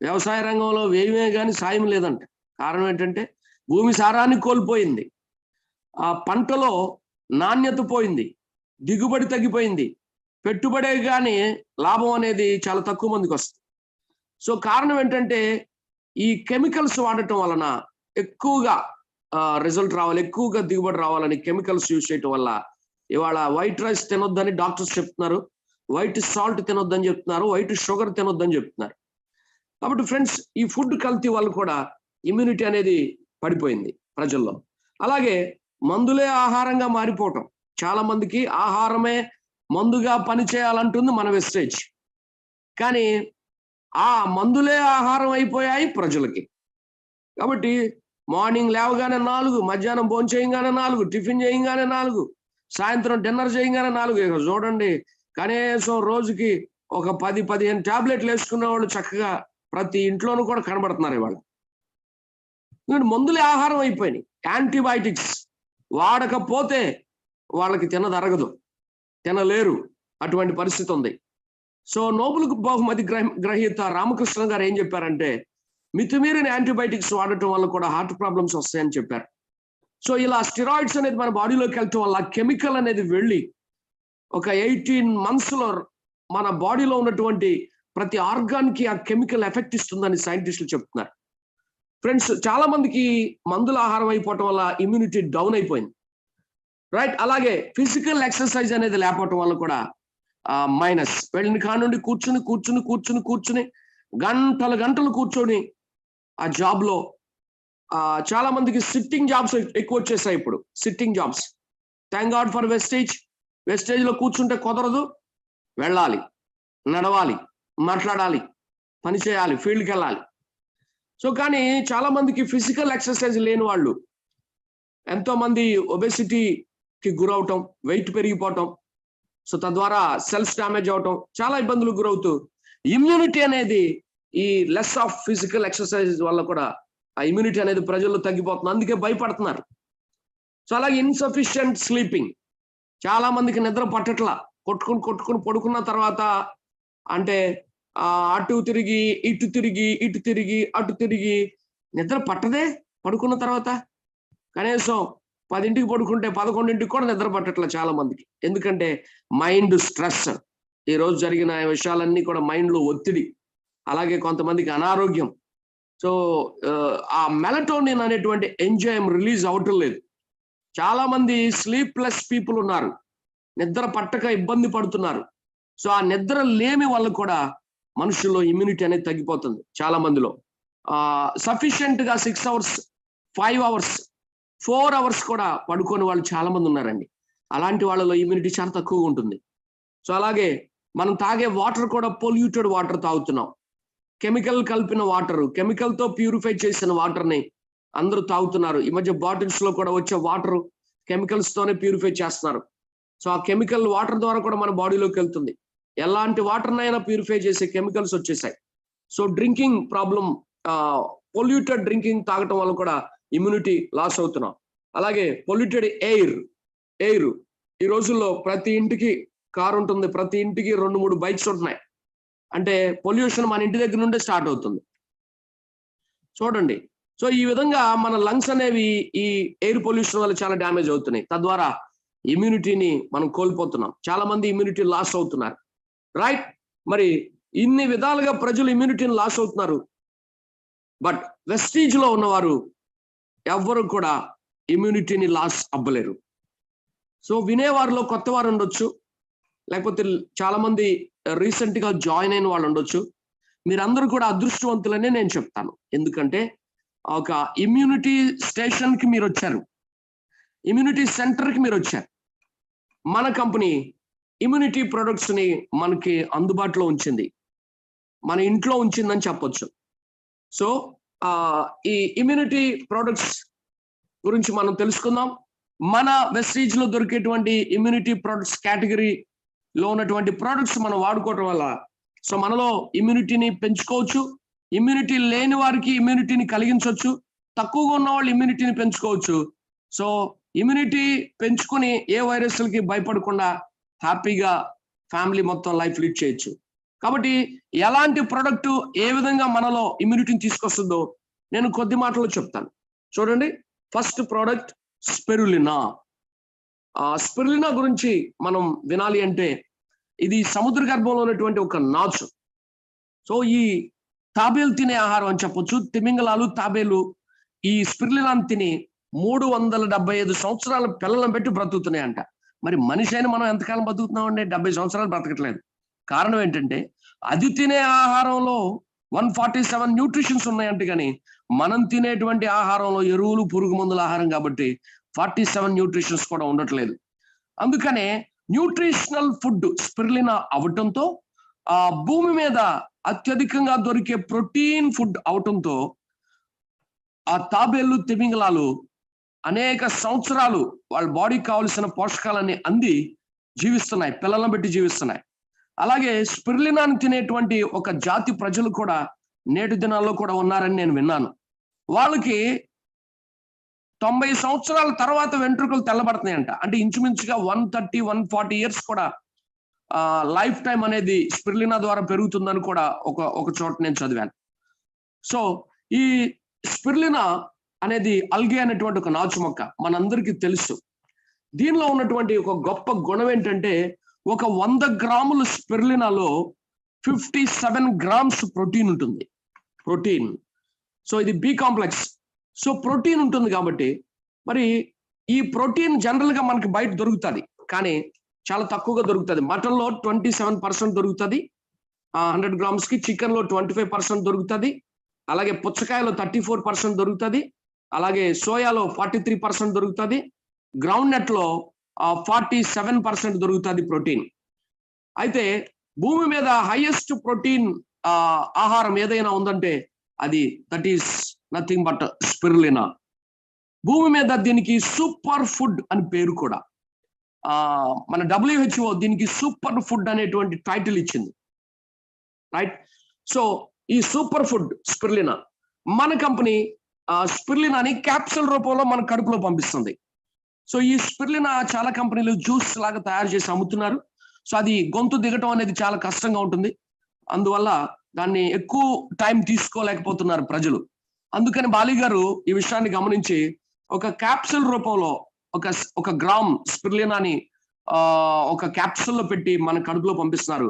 [SPEAKER 1] వ్యవసాయ రంగంలో వేయమే కానీ సాయం లేదంట. కారణం ఏంటంటే భూమి సారాన్ని కోల్పోయింది, ఆ పంటలో నాణ్యత పోయింది, దిగుబడి తగ్గిపోయింది, పెట్టుబడే కానీ లాభం అనేది చాలా తక్కువ మందికి వస్తుంది. సో కారణం ఏంటంటే ఈ కెమికల్స్ వాడటం వలన ఎక్కువగా రిజల్ట్ రావాలి, ఎక్కువగా దిగుబడి రావాలని కెమికల్స్ యూజ్ చేయటం వల్ల ఇవాళ వైట్ రైస్ తినొద్దని డాక్టర్స్ చెప్తున్నారు, వైట్ సాల్ట్ తినొద్దని చెప్తున్నారు, వైట్ షుగర్ తినొద్దని చెప్తున్నారు. కాబట్టి ఫ్రెండ్స్, ఈ ఫుడ్ కల్తీ వల్ల కూడా ఇమ్యూనిటీ అనేది పడిపోయింది ప్రజల్లో. అలాగే మందులే ఆహారంగా మారిపోవటం, చాలా మందికి ఆహారమే మందుగా పనిచేయాలంటుంది మన వెస్టేజ్. కానీ ఆ మందులే ఆహారం అయిపోయాయి ప్రజలకి. కాబట్టి మార్నింగ్ లేవగానే 4, మధ్యాహ్నం భోజనం చేయగానే 4, టిఫిన్ చేయగానే 4, సాయంత్రం డిన్నర్ చేయగానే 4. ఇక చూడండి, కనీసం రోజుకి ఒక 10-15 టాబ్లెట్లు వేసుకునే వాళ్ళు చక్కగా ప్రతి ఇంట్లోనూ కూడా కనబడుతున్నారు ఇవాళ. మందులే ఆహారం అయిపోయినాయి. యాంటీబయాటిక్స్ వాడకపోతే వాళ్ళకి తినదరగదు, తినలేరు, అటువంటి పరిస్థితి ఉంది. సో నోబెల్ బహుమతి గ్రహీత రామకృష్ణ గారు ఏం చెప్పారంటే, మితిమీరిన యాంటీబయాటిక్స్ వాడటం వల్ల కూడా హార్ట్ ప్రాబ్లమ్స్ వస్తాయని చెప్పారు. సో ఇలా స్టెరాయిడ్స్ అనేది మన బాడీలోకి వెళ్ళటం వల్ల కెమికల్ అనేది వెళ్ళి ఒక 18 months లో మన బాడీలో ఉన్నటువంటి ప్రతి ఆర్గాన్ కి ఆ కెమికల్ ఎఫెక్ట్ ఇస్తుందని సైంటిస్టులు చెప్తున్నారు. ఫ్రెండ్స్, చాలా మందికి మందుల ఆహారం అయిపోవటం వల్ల ఇమ్యూనిటీ డౌన్ అయిపోయింది, రైట్. అలాగే ఫిజికల్ ఎక్సర్సైజ్ అనేది లేకపోవటం వల్ల కూడా మైనస్. వెళ్ళిన కాడ నుండి కూర్చుని గంటలు కూర్చొని ఆ జాబ్ లో చాలా మందికి సిట్టింగ్ జాబ్స్ ఎక్కువ వచ్చేసాయి ఇప్పుడు. Sitting jobs. Thank God for Vestige లో కూర్చుంటే కుదరదు, వెళ్ళాలి, నడవాలి, మాట్లాడాలి, పని చేయాలి, ఫీల్డ్కి వెళ్ళాలి. సో కానీ చాలా మందికి ఫిజికల్ ఎక్సర్సైజ్ లేని వాళ్ళు ఎంతో మంది ఒబెసిటీకి గురవటం, వెయిట్ పెరిగిపోవటం, సో తద్వారా సెల్స్ డ్యామేజ్ అవటం, చాలా ఇబ్బందులు గురవుతూ ఇమ్యూనిటీ అనేది ఈ లెస్ ఆఫ్ ఫిజికల్ ఎక్సర్సైజ్ వల్ల కూడా ఆ ఇమ్యూనిటీ అనేది ప్రజల్లో తగ్గిపోతుంది. అందుకే భయపడుతున్నారు. సో అలాగే ఇన్సఫిషియంట్ స్లీపింగ్. చాలా మందికి నిద్ర పట్టట్లా. కొట్టుకుని పడుకున్న తర్వాత అంటే అటు తిరిగి ఇటు తిరిగి నిద్ర పట్టదే. పడుకున్న తర్వాత కనీసం 10ంటికి పడుకుంటే 11ంటికి కూడా నిద్ర పట్టట్లా చాలా మందికి. ఎందుకంటే మైండ్ స్ట్రెస్, ఈ రోజు జరిగిన విషయాలన్నీ కూడా మైండ్ లో ఒత్తిడి, అలాగే కొంతమందికి అనారోగ్యం. సో ఆ మెలటోనిన్ అనేటువంటి ఎంజైమ్ రిలీజ్ అవటం లేదు. చాలా మంది స్లీప్లెస్ పీపుల్ ఉన్నారు, నిద్ర పట్టక ఇబ్బంది పడుతున్నారు. సో ఆ నిద్ర లేమి వల్ల కూడా మనుషుల్లో ఇమ్యూనిటీ అనేది తగ్గిపోతుంది చాలా మందిలో. సఫిషియెంట్ గా 6 hours 5 hours 4 hours కూడా పడుకోని వాళ్ళు చాలా మంది ఉన్నారండి. అలాంటి వాళ్ళలో ఇమ్యూనిటీ చాలా తక్కువగా ఉంటుంది. సో అలాగే మనం తాగే వాటర్ కూడా పొల్యూటెడ్ వాటర్ తాగుతున్నాం. కెమికల్ కలిపిన వాటర్, కెమికల్ తో ప్యూరిఫై చేసిన వాటర్ ని అందరూ తాగుతున్నారు. ఈ మధ్య బాటిల్స్ లో కూడా వచ్చే వాటర్ కెమికల్స్ తోనే ప్యూరిఫై చేస్తున్నారు. సో ఆ కెమికల్ వాటర్ ద్వారా కూడా మన బాడీలోకి వెళ్తుంది. ఎలాంటి వాటర్ నైనా ప్యూరిఫై చేసే కెమికల్స్ వచ్చేసాయి. So drinking problem, polluted drinking తాగటం వల్ల కూడా ఇమ్యూనిటీ లాస్ అవుతున్నాం. అలాగే పొల్యూటెడ్ ఎయిర్. ఈ రోజుల్లో ప్రతి ఇంటికి కారు ఉంటుంది, ప్రతి ఇంటికి 2-3 బైక్స్ ఉంటున్నాయి. అంటే పొల్యూషన్ మన ఇంటి దగ్గర నుండే స్టార్ట్ అవుతుంది చూడండి. సో ఈ విధంగా మన లంగ్స్ అనేవి ఈ ఎయిర్ పొల్యూషన్ వల్ల చాలా డ్యామేజ్ అవుతున్నాయి. తద్వారా ఇమ్యూనిటీని మనం కోల్పోతున్నాం. చాలా మంది ఇమ్యూనిటీ లాస్ అవుతున్నారు, రైట్. మరి ఇన్ని విధాలుగా ప్రజలు ఇమ్యూనిటీని లాస్ అవుతున్నారు. బట్ వెస్టీజ్ లో ఉన్నవారు ఎవ్వరు కూడా ఇమ్యూనిటీని లాస్ అవ్వలేరు. సో వినేవారిలో కొత్త వారు ఉండొచ్చు, లేకపోతే చాలా మంది రీసెంట్ గా జాయిన్ అయిన వాళ్ళు ఉండొచ్చు. మీరందరూ కూడా అదృష్టవంతులనే నేను చెప్తాను. ఎందుకంటే ఒక ఇమ్యూనిటీ స్టేషన్ కి మీరు వచ్చారు, ఇమ్యూనిటీ సెంటర్ కి మీరు వచ్చారు. మన కంపెనీ ఇమ్యూనిటీ ప్రొడక్ట్స్ ని మనకి అందుబాటులో ఉంచింది, మన ఇంట్లో ఉంచిందని చెప్పొచ్చు. సో ఈ ఇమ్యూనిటీ ప్రొడక్ట్స్ గురించి మనం తెలుసుకుందాం. మన వెస్టీజ్ లో దొరికేటువంటి ఇమ్యూనిటీ ప్రొడక్ట్స్ కేటగిరీలో ఉన్నటువంటి ప్రొడక్ట్స్ మనం వాడుకోవడం వల్ల సో మనలో ఇమ్యూనిటీని పెంచుకోవచ్చు. ఇమ్యూనిటీ లేని వారికి ఇమ్యూనిటీని కలిగించవచ్చు, తక్కువగా ఉన్న వాళ్ళు ఇమ్యూనిటీని పెంచుకోవచ్చు. సో ఇమ్యూనిటీ పెంచుకుని ఏ వైరస్లకి భయపడకుండా హ్యాపీగా ఫ్యామిలీ మొత్తం లైఫ్ లీడ్ చేయొచ్చు. కాబట్టి ఎలాంటి ప్రొడక్ట్ ఏ విధంగా మనలో ఇమ్యూనిటీని తీసుకొస్తుందో నేను కొద్ది మాటలో చెప్తాను. చూడండి, ఫస్ట్ ప్రోడక్ట్ స్పిరులినా. స్పిరులినా గురించి మనం వినాలి అంటే ఇది సముద్ర గర్భంలో ఉన్నటువంటి ఒక నాచు. సో ఈ తాబేలు తినే ఆహారం అని చెప్పొచ్చు. తిమింగలాలు, తాబేలు ఈ స్పిరులినాను తిని 375 సంవత్సరాల పిల్లలను పెట్టి బ్రతుకుతున్నాయంట. మరి మనిషి అయినా మనం ఎంతకాలం బతుకుతున్నామండి? 70 సంవత్సరాలు బ్రతకట్లేదు. కారణం ఏంటంటే అది తినే ఆహారంలో 147 న్యూట్రిషన్స్ ఉన్నాయంటే, కానీ మనం తినేటువంటి ఆహారంలో ఎరువులు, పురుగు మందుల ఆహారం కాబట్టి 47 న్యూట్రిషన్స్ కూడా ఉండట్లేదు. అందుకనే న్యూట్రిషనల్ ఫుడ్ స్పిరులినా అవటంతో భూమి మీద అత్యధికంగా దొరికే ప్రోటీన్ ఫుడ్ అవటంతో ఆ తాబేళ్లు, తిమింగలాలు అనేక సంవత్సరాలు వాళ్ళ బాడీకి కావలసిన పోషకాలన్నీ అంది జీవిస్తున్నాయి, పిల్లలను పెట్టి జీవిస్తున్నాయి. అలాగే స్పిరులినాను తినేటువంటి ఒక జాతి ప్రజలు కూడా నేటి దినాల్లో కూడా ఉన్నారని నేను విన్నాను. వాళ్ళకి 90 సంవత్సరాల తర్వాత వెంట్రుకలు తెల్లబడుతున్నాయంట. అంటే ఇంచుమించుగా 130-140 ఇయర్స్ కూడా లైఫ్ టైం అనేది స్పిరులినా ద్వారా పెరుగుతుందని కూడా ఒక చోట నేను చదివాను. సో ఈ స్పిరులినా అనేది అల్గే అనేటువంటి ఒక నాచు మొక్క మనందరికీ తెలుసు. దీనిలో ఉన్నటువంటి ఒక గొప్ప గుణం ఏంటంటే, ఒక 100 గ్రాముల స్పిరులినాలో 57 గ్రామ్స్ ప్రోటీన్ ఉంటుంది. ప్రోటీన్. సో ఇది బి కాంప్లెక్స్. సో ప్రోటీన్ ఉంటుంది కాబట్టి మరి ఈ ప్రోటీన్ జనరల్ గా మనకి బయట దొరుకుతుంది, కానీ చాలా తక్కువగా దొరుకుతుంది. మటన్ లో 27% దొరుకుతుంది 100 గ్రామ్స్ కి, చికెన్ లో 25% దొరుకుతుంది, అలాగే పుచ్చకాయలో 34% దొరుకుతుంది, అలాగే సోయాలో 43% దొరుకుతుంది, గ్రౌండ్ నట్ లో 47% దొరుకుతుంది ప్రోటీన్. అయితే భూమి మీద హైయెస్ట్ ప్రోటీన్ ఆహారం ఏదైనా ఉందంటే అది that is nothing but spirulina. భూమి మీద దీనికి సూపర్ ఫుడ్ అని పేరు కూడా. మన WHO దీనికి సూపర్ ఫుడ్ అనేటువంటి టైటిల్ ఇచ్చింది, రైట్? సో ఈ సూపర్ ఫుడ్ స్పిరులినా, మన కంపెనీ స్పిరులినాని క్యాప్సూల్ రూపంలో మన కడుపులో పంపిస్తుంది. సో ఈ స్పిరులినా చాలా కంపెనీలు జ్యూస్ లాగా తయారు చేసి అమ్ముతున్నారు. సో అది గొంతు దిగటం అనేది చాలా కష్టంగా ఉంటుంది, అందువల్ల దాన్ని ఎక్కువ టైం తీసుకోలేకపోతున్నారు ప్రజలు. అందుకని బాలి గారు ఈ విషయాన్ని గమనించి ఒక క్యాప్సూల్ రూపంలో ఒక గ్రామ్ స్పిరులినాని ఒక క్యాప్సూల్లో పెట్టి మన కడుపులో పంపిస్తున్నారు.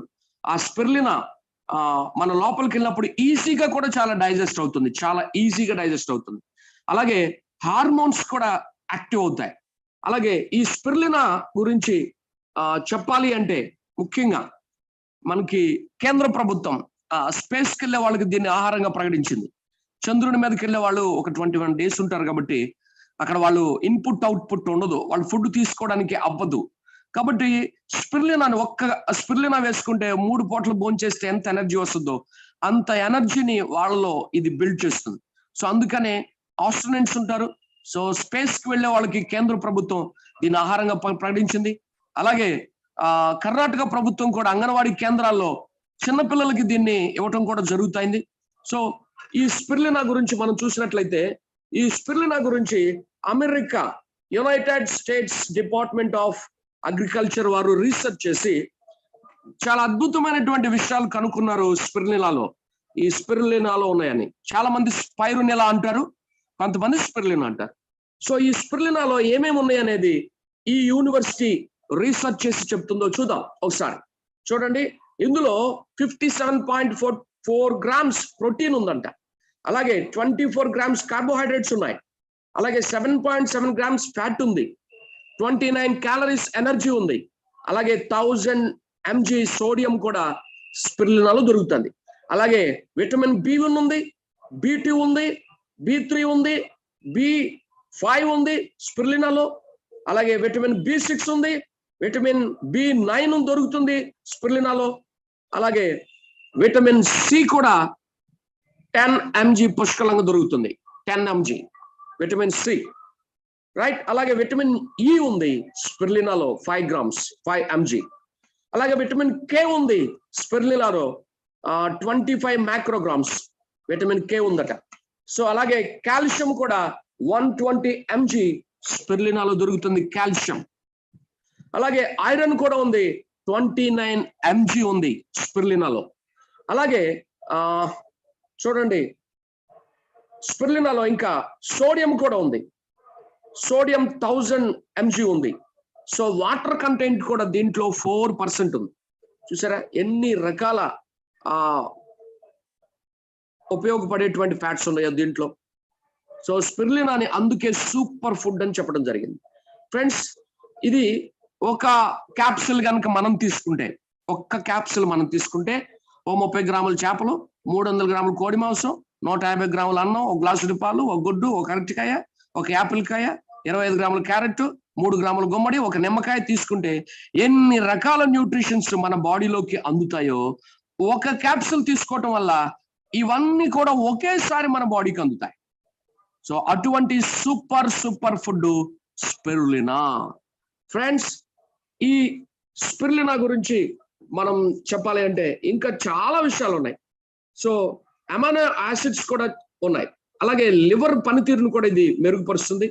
[SPEAKER 1] ఆ స్పిరులినా మన లోపలికి వెళ్ళినప్పుడు ఈజీగా కూడా చాలా డైజెస్ట్ అవుతుంది, చాలా ఈజీగా డైజెస్ట్ అవుతుంది. అలాగే హార్మోన్స్ కూడా యాక్టివ్ అవుతాయి. అలాగే ఈ స్పిరులినా గురించి చెప్పాలి అంటే ముఖ్యంగా మనకి కేంద్ర ప్రభుత్వం స్పేస్కి వెళ్ళే వాళ్ళకి దీన్ని ఆహారంగా ప్రకటించింది. చంద్రుడి మీదకి వెళ్ళే వాళ్ళు ఒక 21 days ఉంటారు కాబట్టి అక్కడ వాళ్ళు ఇన్పుట్ అవుట్పుట్ ఉండదు, వాళ్ళు ఫుడ్ తీసుకోవడానికి అవ్వదు. కాబట్టి ఒక్క స్పిరులినా వేసుకుంటే 3 పూటలు భోంచేస్తే ఎంత ఎనర్జీ వస్తుందో అంత ఎనర్జీని వాళ్ళలో ఇది బిల్డ్ చేస్తుంది. సో అందుకనే ఆస్ట్రోనట్స్ ఉంటారు. సో స్పేస్ కి వెళ్ళే వాళ్ళకి కేంద్ర ప్రభుత్వం దీన్ని ఆహారంగా ప్రకటించింది. అలాగే కర్ణాటక ప్రభుత్వం కూడా అంగన్వాడీ కేంద్రాల్లో చిన్నపిల్లలకి దీన్ని ఇవ్వటం కూడా జరుగుతుంది. సో ఈ స్పిరులినా గురించి మనం చూసినట్లయితే, ఈ స్పిరులినా గురించి America United states department of agriculture వారు రీసెర్చ్ చేసి చాలా అద్భుతమైనటువంటి విషయాలు కనుక్కున్నారు. ఈ స్పిరులినాలో ఉన్నాయని. చాలా మంది స్పైరునిలా అంటారు, కొంతమంది స్పిరులినా అంటారు. సో ఈ స్పిరులినాలో ఏమేమి ఉన్నాయి అనేది ఈ యూనివర్సిటీ రీసెర్చ్ చేసి చెప్తుందో చూద్దాం ఒకసారి. చూడండి, ఇందులో 57.4 గ్రామ్స్ ప్రోటీన్ ఉందంట, అలాగే 24 గ్రామ్స్ కార్బోహైడ్రేట్స్ ఉన్నాయి, అలాగే 7.7 గ్రామ్స్ ఫ్యాట్ ఉంది, 29 క్యాలరీస్ ఎనర్జీ ఉంది, అలాగే 1000 mg సోడియం కూడా స్పిరులినాలో దొరుకుతుంది. అలాగే విటమిన్ B1 ఉంది, B2 ఉంది, B3 ఉంది, B5 ఉంది స్పిరులినాలో, అలాగే విటమిన్ B6 ఉంది, విటమిన్ B9 దొరుకుతుంది స్పిరులినాలో, అలాగే విటమిన్ C కూడా 10 mg పుష్కలంగా దొరుకుతుంది, 10 mg విటమిన్ C, రైట్? అలాగే విటమిన్ E ఉంది స్పిరులినాలో 5 గ్రామ్స్ 5 mg. అలాగే విటమిన్ K ఉంది స్పిరులినాలో 25 మైక్రోగ్రామ్స్ విటమిన్ K ఉందట. సో అలాగే కాల్షియం కూడా 120 mg స్పిరులినాలో దొరుకుతుంది, కాల్షియం. అలాగే ఐరన్ కూడా ఉంది, 29 mg ఉంది స్పిరులినాలో. అలాగే చూడండి, స్పిరులినాలో ఇంకా సోడియం కూడా ఉంది, సోడియం 1000 mg ఉంది. సో వాటర్ కంటెంట్ కూడా దీంట్లో 4% ఉంది. చూసారా ఎన్ని రకాల ఉపయోగపడేటువంటి ఫ్యాట్స్ ఉన్నాయో దీంట్లో. సో స్పిరులినాని అందుకే సూపర్ ఫుడ్ అని చెప్పడం జరిగింది. ఫ్రెండ్స్, ఇది ఒక క్యాప్సూల్ కనుక మనం తీసుకుంటే, ఒక్క క్యాప్సూల్ మనం తీసుకుంటే 30 గ్రాముల చేపలు, 300 గ్రాముల కోడి మాంసం, 150 గ్రాముల అన్నం, 1 గ్లాసు పాలు, 1 గుడ్డు, 1 అరటికాయ, 1 యాపిల్ కాయ, 25 గ్రాముల క్యారెట్, 3 గ్రాముల గుమ్మడి, 1 నిమ్మకాయ తీసుకుంటే ఎన్ని రకాల న్యూట్రిషన్స్ మన బాడీలోకి అందుతాయో ఒక క్యాప్సూల్ తీసుకోవటం వల్ల ఇవన్నీ కూడా ఒకేసారి మన బాడీకి అందుతాయి. సో అటువంటి సూపర్ ఫుడ్ స్పిరులినా. ఫ్రెండ్స్, ఈ స్పిరులినా గురించి మనం చెప్పాలి అంటే ఇంకా చాలా విషయాలు ఉన్నాయి. సో అమైనో యాసిడ్స్ కూడా ఉన్నాయి, అలాగే లివర్ పనితీరును కూడా ఇది మెరుగుపరుస్తుంది.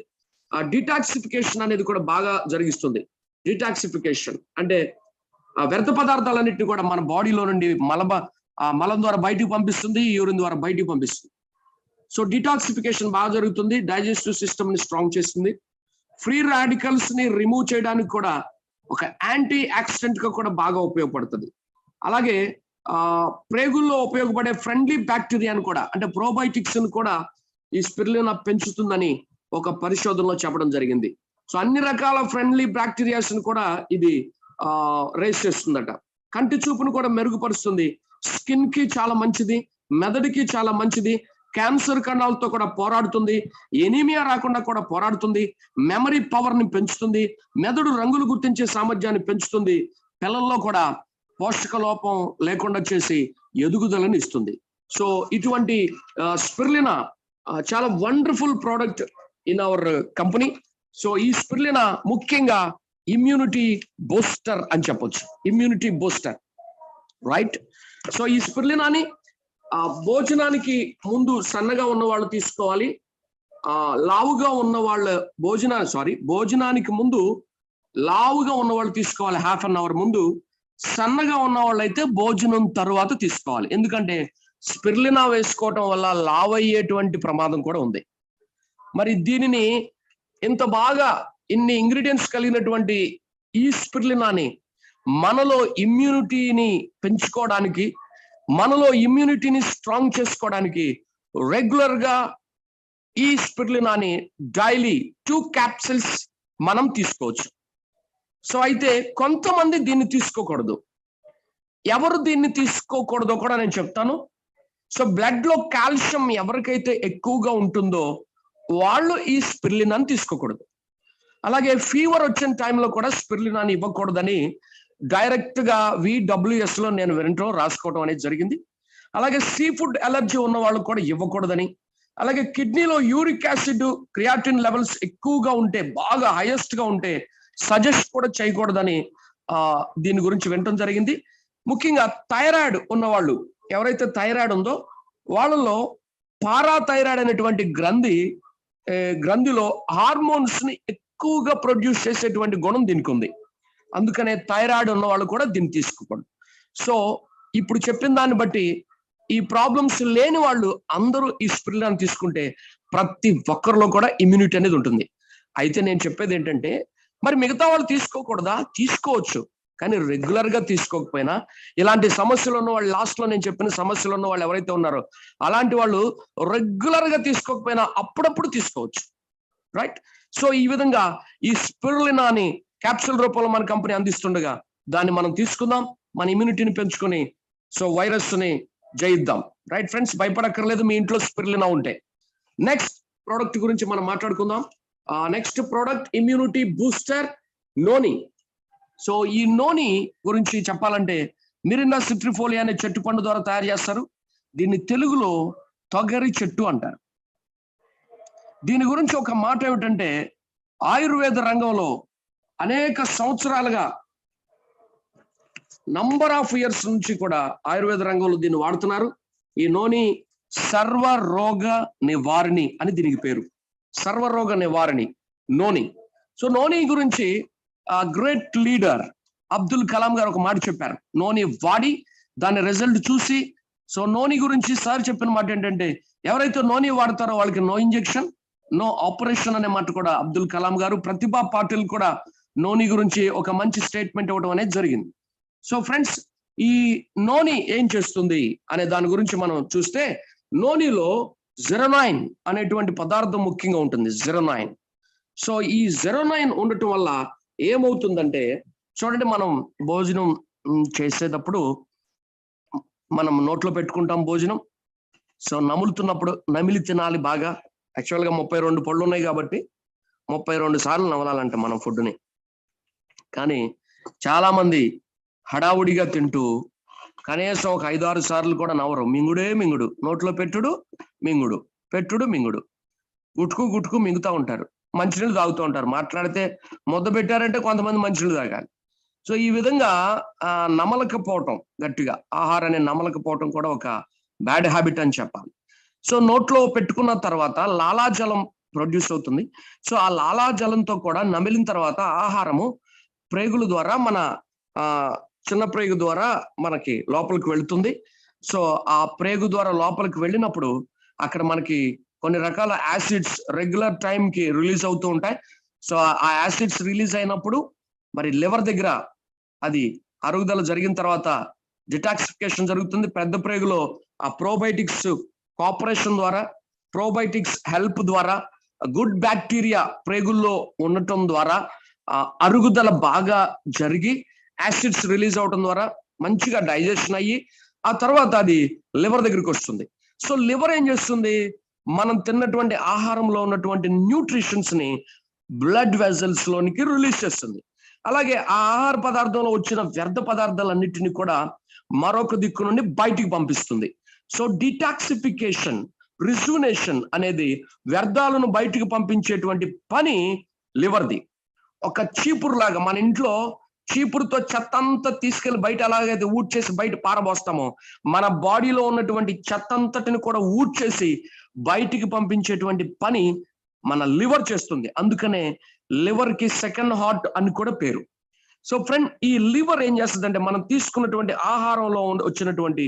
[SPEAKER 1] డిటాక్సిఫికేషన్ అనేది కూడా బాగా జరిగిస్తుంది. డిటాక్సిఫికేషన్ అంటే వ్యర్థ పదార్థాలన్నింటినీ కూడా మన బాడీలో నుండి మలం ద్వారా బయటికి పంపిస్తుంది, యూరిన్ ద్వారా బయటికి పంపిస్తుంది. సో డిటాక్సిఫికేషన్ బాగా జరుగుతుంది, డైజెస్టివ్ సిస్టమ్ ని స్ట్రాంగ్ చేస్తుంది. ఫ్రీ రాడికల్స్ ని రిమూవ్ చేయడానికి కూడా ఒక యాంటీ ఆక్సిడెంట్ గా కూడా బాగా ఉపయోగపడుతుంది. అలాగే ప్రేగుల్లో ఉపయోగపడే ఫ్రెండ్లీ బ్యాక్టీరియాను కూడా అంటే ప్రోబయోటిక్స్ ని కూడా ఈ స్పిరులినా పెంచుతుందని ఒక పరిశోధనలో చెప్పడం జరిగింది. సో అన్ని రకాల ఫ్రెండ్లీ బ్యాక్టీరియాస్ ని కూడా ఇది రేస్ చేస్తుందట. కంటి చూపును కూడా మెరుగుపరుస్తుంది, స్కిన్ కి చాలా మంచిది, మెదడుకి చాలా మంచిది, క్యాన్సర్ కణాలతో కూడా పోరాడుతుంది, ఎనీమియా రాకుండా కూడా పోరాడుతుంది, మెమరీ పవర్ ని పెంచుతుంది, మెదడు రంగులు గుర్తించే సామర్థ్యాన్ని పెంచుతుంది, పిల్లల్లో కూడా పోషక లోపం లేకుండా చేసి ఎదుగుదలని ఇస్తుంది. సో ఇటువంటి స్పిరులినా చాలా wonderful product in our company. So ఈ స్పిరులినా ముఖ్యంగా ఇమ్యూనిటీ బూస్టర్ అని చెప్పొచ్చు, ఇమ్యూనిటీ బూస్టర్, రైట్. సో ఈ స్పిరులినాని భోజనానికి ముందు సన్నగా ఉన్న వాళ్ళు తీసుకోవాలి, లావుగా ఉన్న వాళ్ళ భోజనానికి ముందు లావుగా ఉన్న వాళ్ళు తీసుకోవాలి హాఫ్ అన్ అవర్ ముందు, సన్నగా ఉన్న వాళ్ళు అయితే భోజనం తర్వాత తీసుకోవాలి. ఎందుకంటే స్పిరులినా వేసుకోవటం వల్ల లావు అయ్యేటువంటి ప్రమాదం కూడా ఉంది. మరి దీనిని ఇంత బాగా ఇన్ని ఇంగ్రీడియంట్స్ కలిగినటువంటి ఈ స్పిరులినాని మనలో ఇమ్యూనిటీని పెంచుకోవడానికి, మనలో ఇమ్యూనిటీని స్ట్రాంగ్ చేసుకోవడానికి రెగ్యులర్ గా ఈ స్పిరులినాని డైలీ 2 క్యాప్సిల్స్ మనం తీసుకోవచ్చు. సో అయితే కొంతమంది దీన్ని తీసుకోకూడదు. ఎవరు దీన్ని తీసుకోకూడదో కూడా నేను చెప్తాను. సో బ్లడ్ లో కాల్షియం ఎవరికైతే ఎక్కువగా ఉంటుందో వాళ్ళు ఈ స్పిరులినాని తీసుకోకూడదు. అలాగే ఫీవర్ వచ్చిన టైంలో కూడా స్పిరులినాని ఇవ్వకూడదని డైరెక్ట్ గా VWS లో నేను వినటం రాసుకోవడం అనేది జరిగింది. అలాగే సీ ఫుడ్ ఎలర్జీ ఉన్న వాళ్ళకు కూడా ఇవ్వకూడదని, అలాగే కిడ్నీలో యూరిక్ యాసిడ్ క్రియాటిన్ లెవెల్స్ ఎక్కువగా ఉంటే, బాగా హైయెస్ట్ గా ఉంటే సజెస్ట్ కూడా చేయకూడదని దీని గురించి వినటం జరిగింది. ముఖ్యంగా థైరాయిడ్ ఉన్నవాళ్ళు, ఎవరైతే థైరాయిడ్ ఉందో వాళ్ళలో పారాథైరాయిడ్ అనేటువంటి గ్రంథిలో హార్మోన్స్ ని ఎక్కువగా ప్రొడ్యూస్ చేసేటువంటి గుణం దీనికి ఉంది. అందుకనే థైరాయిడ్ ఉన్న వాళ్ళు కూడా దీన్ని తీసుకోకూడదు. సో ఇప్పుడు చెప్పిన దాన్ని బట్టి ఈ ప్రాబ్లమ్స్ లేని వాళ్ళు అందరూ ఈ స్పిరులినాని తీసుకుంటే ప్రతి ఒక్కరిలో కూడా ఇమ్యూనిటీ అనేది ఉంటుంది. అయితే నేను చెప్పేది ఏంటంటే, మరి మిగతా వాళ్ళు తీసుకోకూడదా? తీసుకోవచ్చు, కానీ రెగ్యులర్ గా తీసుకోకపోయినా, ఇలాంటి సమస్యలు ఉన్న వాళ్ళు, లాస్ట్ లో నేను చెప్పిన సమస్యలు ఉన్న వాళ్ళు ఎవరైతే ఉన్నారో అలాంటి వాళ్ళు రెగ్యులర్ గా తీసుకోకపోయినా అప్పుడప్పుడు తీసుకోవచ్చు, రైట్. సో ఈ విధంగా ఈ స్పిరులినాని క్యాప్సూల్ రూపంలో మన కంపెనీ అందిస్తుండగా దాన్ని మనం తీసుకుందాం, మన ఇమ్యూనిటీని పెంచుకొని సో వైరస్ ని జయిద్దాం, రైట్ ఫ్రెండ్స్. భయపడక్కర్లేదు మీ ఇంట్లో స్పిరులినా ఉంటే. నెక్స్ట్ ప్రోడక్ట్ గురించి మనం మాట్లాడుకుందాం. Next product immunity booster noni. So ఈ నోని గురించి చెప్పాలంటే మిరిండా సిట్రిఫోలియా అనే చెట్టు పండు ద్వారా తయారు చేస్తారు. దీన్ని తెలుగులో తొగరి చెట్టు అంటారు. దీని గురించి ఒక మాట ఏమిటంటే, ఆయుర్వేద రంగంలో అనేక సంవత్సరాలుగా, నంబర్ ఆఫ్ ఇయర్స్ నుంచి కూడా ఆయుర్వేద రంగంలో దీన్ని వాడుతున్నారు. ఈ నోని సర్వరోగ నివారణి అని దీనికి పేరు, సర్వరోగ నివారణి నోని. సో నోని గురించి గ్రేట్ లీడర్ అబ్దుల్ కలాం గారు ఒక మాట చెప్పారు. నోని వాడి దాని రిజల్ట్ చూసి, సో నోని గురించి సార్ చెప్పిన మాట ఏంటంటే, ఎవరైతే నోని వాడతారో వాళ్ళకి నో ఇంజెక్షన్, నో ఆపరేషన్ అనే మాట కూడా అబ్దుల్ కలాం గారు, ప్రతిభా పాటిల్ కూడా నోని గురించి ఒక మంచి స్టేట్మెంట్ ఇవ్వడం అనేది జరిగింది. సో ఫ్రెండ్స్, ఈ నోని ఏం చేస్తుంది అనే దాని గురించి మనం చూస్తే, నోనిలో జెరనైన్ అనేటువంటి పదార్థం ముఖ్యంగా ఉంటుంది, జెరనైన్. సో ఈ జెరనైన్ ఉండటం వల్ల ఏమవుతుందంటే, చూడండి, మనం భోజనం చేసేటప్పుడు మనం నోట్లో పెట్టుకుంటాం భోజనం. సో నములుతున్నప్పుడు నమిలి తినాలి బాగా. యాక్చువల్గా 32 పళ్ళు ఉన్నాయి కాబట్టి 32 సార్లు నమలాలంట మనం ఫుడ్ని. కానీ చాలా మంది హడావుడిగా తింటూ కనీసం ఒక 5-6 సార్లు కూడా నవరు. మింగుడే మింగుడు, నోట్లో పెట్టుడు మింగుడు, పెట్టుడు మింగుడు, గుట్టుకు మింగుతూ ఉంటారు. మంచినీళ్ళు తాగుతూ ఉంటారు. మాట్లాడితే ముద్ద పెట్టారంటే కొంతమంది మంచినీళ్ళు తాగాలి. సో ఈ విధంగా నమలకపోవటం, గట్టిగా ఆహారాన్ని నమలకపోవటం కూడా ఒక బ్యాడ్ హ్యాబిట్ అని చెప్పాలి. సో నోట్లో పెట్టుకున్న తర్వాత లాలాజలం ప్రొడ్యూస్ అవుతుంది. సో ఆ లాలాజలంతో కూడా నమిలిన తర్వాత ఆహారము ప్రేగుల ద్వారా మన చిన్న ప్రేగు ద్వారా మనకి లోపలికి వెళుతుంది. సో ఆ ప్రేగు ద్వారా లోపలికి వెళ్ళినప్పుడు అక్కడ మనకి కొన్ని రకాల యాసిడ్స్ రెగ్యులర్ టైం కి రిలీజ్ అవుతూ ఉంటాయి. సో ఆ యాసిడ్స్ రిలీజ్ అయినప్పుడు మరి లివర్ దగ్గర అది అరుగుదల జరిగిన తర్వాత డిటాక్సిఫికేషన్ జరుగుతుంది. పెద్ద ప్రేగులో ఆ ప్రోబయోటిక్స్ కోఆపరేషన్ ద్వారా, ప్రోబయోటిక్స్ హెల్ప్ ద్వారా, గుడ్ బ్యాక్టీరియా ప్రేగుల్లో ఉండటం ద్వారా అరుగుదల బాగా జరిగి యాసిడ్స్ రిలీజ్ అవటం ద్వారా మంచిగా డైజెషన్ అయ్యి ఆ తర్వాత అది లివర్ దగ్గరికి వస్తుంది. సో లివర్ ఏం చేస్తుంది, మనం తిన్నటువంటి ఆహారంలో ఉన్నటువంటి న్యూట్రిషన్స్ ని బ్లడ్ వెజల్స్ లోనికి రిలీజ్ చేస్తుంది. అలాగే ఆ ఆహార పదార్థంలో వచ్చిన వ్యర్థ పదార్థాలన్నిటిని కూడా మరొక దిక్కు నుండి బయటికి పంపిస్తుంది. సో డిటాక్సిఫికేషన్, రిజునేషన్ అనేది వ్యర్థాలను బయటికి పంపించేటువంటి పని లివర్ది. ఒక చీపురు లాగా మన ఇంట్లో చీపురుతో చెత్త అంతా తీసుకెళ్లి బయట అలాగైతే ఊడ్చేసి బయట పారబోస్తామో, మన బాడీలో ఉన్నటువంటి చెత్త అంతటిని కూడా ఊడ్చేసి బయటికి పంపించేటువంటి పని మన లివర్ చేస్తుంది. అందుకనే లివర్ కి సెకండ్ హార్ట్ అని కూడా పేరు. సో ఫ్రెండ్, ఈ లివర్ ఏం చేస్తుందంటే మనం తీసుకున్నటువంటి ఆహారంలో వచ్చినటువంటి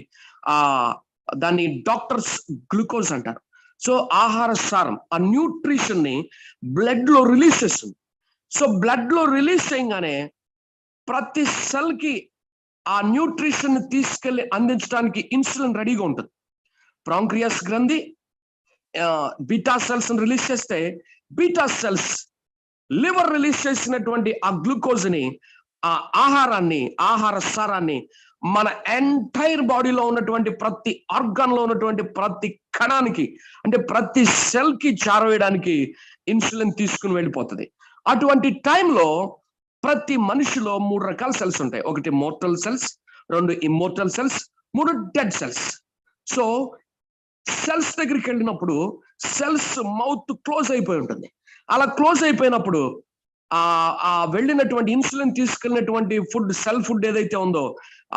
[SPEAKER 1] దాన్ని డాక్టర్స్ గ్లూకోజ్ అంటారు. సో ఆహార సారం, ఆ న్యూట్రిషన్ ని బ్లడ్ లో రిలీజ్ చేస్తుంది. సో బ్లడ్ లో రిలీజ్ చేయగానే ప్రతి సెల్ కి ఆ న్యూట్రిషన్ ని తీసుకెళ్లి అందించడానికి ఇన్సులిన్ రెడీగా ఉంటుంది. ప్రాంక్రియాస్ గ్రంథి బీటా సెల్స్ రిలీజ్ చేస్తే బీటా సెల్స్ లివర్ రిలీజ్ చేసినటువంటి ఆ గ్లూకోజ్ ని, ఆ ఆహారాన్ని, ఆహార సారాన్ని మన ఎంటైర్ బాడీలో ఉన్నటువంటి ప్రతి ఆర్గాన్ లో ఉన్నటువంటి ప్రతి కణానికి, అంటే ప్రతి సెల్ కి చేరవేయడానికి ఇన్సులిన్ తీసుకుని వెళ్ళిపోతుంది. అటువంటి టైంలో ప్రతి మనిషిలో 3 రకాల సెల్స్ ఉంటాయి. ఒకటి mortal cells, 2 immortal cells, 3 dead cells. So cells దగ్గరికి వెళ్ళినప్పుడు సెల్స్ మౌత్ క్లోజ్ అయిపోయి ఉంటుంది. అలా క్లోజ్ అయిపోయినప్పుడు ఆ వెళ్ళినటువంటి ఇన్సులిన్ తీసుకెళ్ళినటువంటి ఫుడ్, సెల్ ఫుడ్ ఏదైతే ఉందో,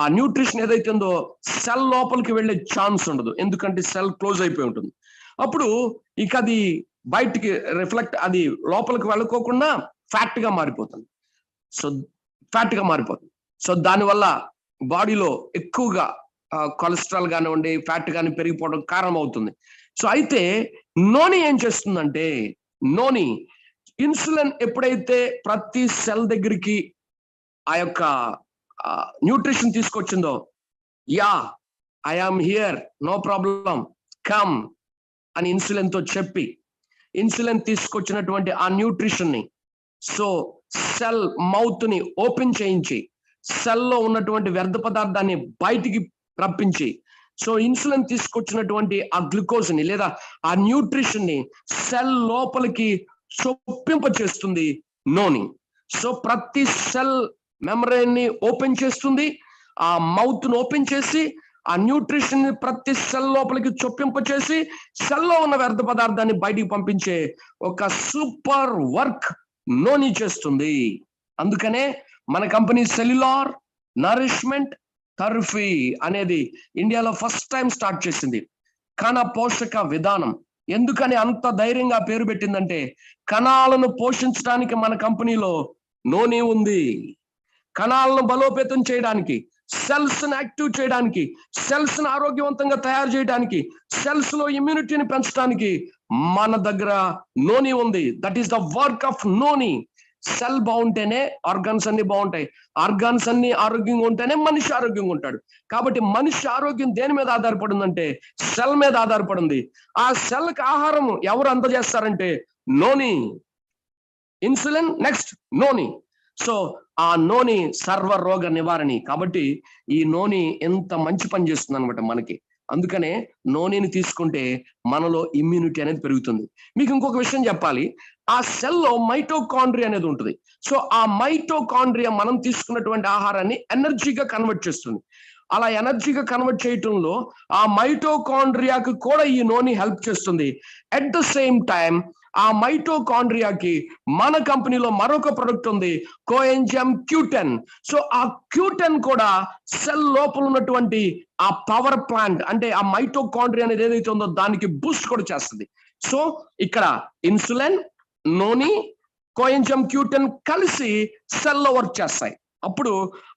[SPEAKER 1] ఆ న్యూట్రిషన్ ఏదైతే ఉందో సెల్ లోపలికి వెళ్ళే ఛాన్స్ ఉండదు. ఎందుకంటే సెల్ క్లోజ్ అయిపోయి ఉంటుంది. అప్పుడు ఇక అది బయటికి రిఫ్లెక్ట్, అది లోపలికి వెళ్ళకోకుండా ఫ్యాట్ గా మారిపోతుంది. సో దానివల్ల బాడీలో ఎక్కువగా కొలెస్ట్రాల్ కానివ్వండి, ఫ్యాట్ కానీ పెరిగిపోవడం కారణం అవుతుంది. సో అయితే నోని ఏం చేస్తుందంటే, నోని ఇన్సులిన్ ఎప్పుడైతే ప్రతి సెల్ దగ్గరికి ఆ యొక్క న్యూట్రిషన్ తీసుకొచ్చిందో, yeah I am here, no problem, come అని ఇన్సులిన్ తో చెప్పి, ఇన్సులిన్ తీసుకొచ్చినటువంటి ఆ న్యూట్రిషన్ ని సో సెల్ మౌత్ ని ఓపెన్ చేయించి సెల్లో ఉన్నటువంటి వ్యర్థ పదార్థాన్ని బయటికి రప్పించి, సో ఇన్సులిన్ తీసుకొచ్చినటువంటి ఆ గ్లూకోజ్ ని లేదా ఆ న్యూట్రిషన్ ని సెల్ లోపలికి చొప్పింప చేస్తుంది నోని. సో ప్రతి సెల్ మెమరీన్ ని ఓపెన్ చేస్తుంది, ఆ మౌత్ ను ఓపెన్ చేసి ఆ న్యూట్రిషన్ ని ప్రతి సెల్ లోపలికి చొప్పింప చేసి సెల్లో ఉన్న వ్యర్థ పదార్థాన్ని బయటికి పంపించే ఒక సూపర్ వర్క్ నోని చేస్తుంది. అందుకనే మన కంపెనీ సెల్యులార్ నరిష్మెంట్ థెరపీ అనేది ఇండియాలో ఫస్ట్ టైం స్టార్ట్ చేసింది. కణ పోషక విధానం. ఎందుకని అంత ధైర్యంగా పేరు పెట్టిందంటే, కణాలను పోషించడానికి మన కంపెనీలో నోని ఉంది. కణాలను బలోపేతం చేయడానికి, సెల్స్ ని యాక్టివ్ చేయడానికి, సెల్స్ ని ఆరోగ్యవంతంగా తయారు చేయడానికి, సెల్స్ లో ఇమ్యూనిటీని పెంచడానికి మన దగ్గర నోని ఉంది. That is the work of noni. Cell బాగుంటేనే ఆర్గాన్స్ అన్ని బాగుంటాయి, ఆర్గాన్స్ అన్ని ఆరోగ్యంగా ఉంటేనే మనిషి ఆరోగ్యంగా ఉంటాడు. కాబట్టి మనిషి ఆరోగ్యం దేని మీద ఆధారపడిందంటే సెల్ మీద ఆధారపడింది. ఆ సెల్ కి ఆహారం ఎవరు అందజేస్తారంటే noni. Insulin next noni. So ఆ నోని సర్వ రోగ నివారణి. కాబట్టి ఈ నోని ఎంత మంచి పని చేస్తుంది అనమాట మనకి. అందుకనే నోనిని తీసుకుంటే మనలో ఇమ్యూనిటీ అనేది పెరుగుతుంది. మీకు ఇంకొక విషయం చెప్పాలి, ఆ సెల్లో మైటోకాండ్రియా అనేది ఉంటుంది. సో ఆ మైటోకాండ్రియా మనం తీసుకున్నటువంటి ఆహారాన్ని ఎనర్జీగా కన్వర్ట్ చేస్తుంది. అలా ఎనర్జీగా కన్వర్ట్ చేయటంలో ఆ మైటోకాండ్రియాకి కూడా ఈ నోని హెల్ప్ చేస్తుంది. అట్ ద సేమ్ టైం ఆ మైటోకాండ్రియాకి మన కంపెనీలో మరొక ప్రొడక్ట్ ఉంది, కోఎంజైమ్ Q10. సో ఆ Q10 కూడా సెల్ లోపల ఉన్నటువంటి ఆ పవర్ ప్లాంట్, అంటే ఆ మైటోకాండ్రియా అనేది ఏదైతే ఉందో దానికి బూస్ట్ కూడా చేస్తుంది. సో ఇక్కడ ఇన్సులిన్, నోని, కోఎంజైమ్ Q10 కలిసి సెల్లో వర్క్ చేస్తాయి. అప్పుడు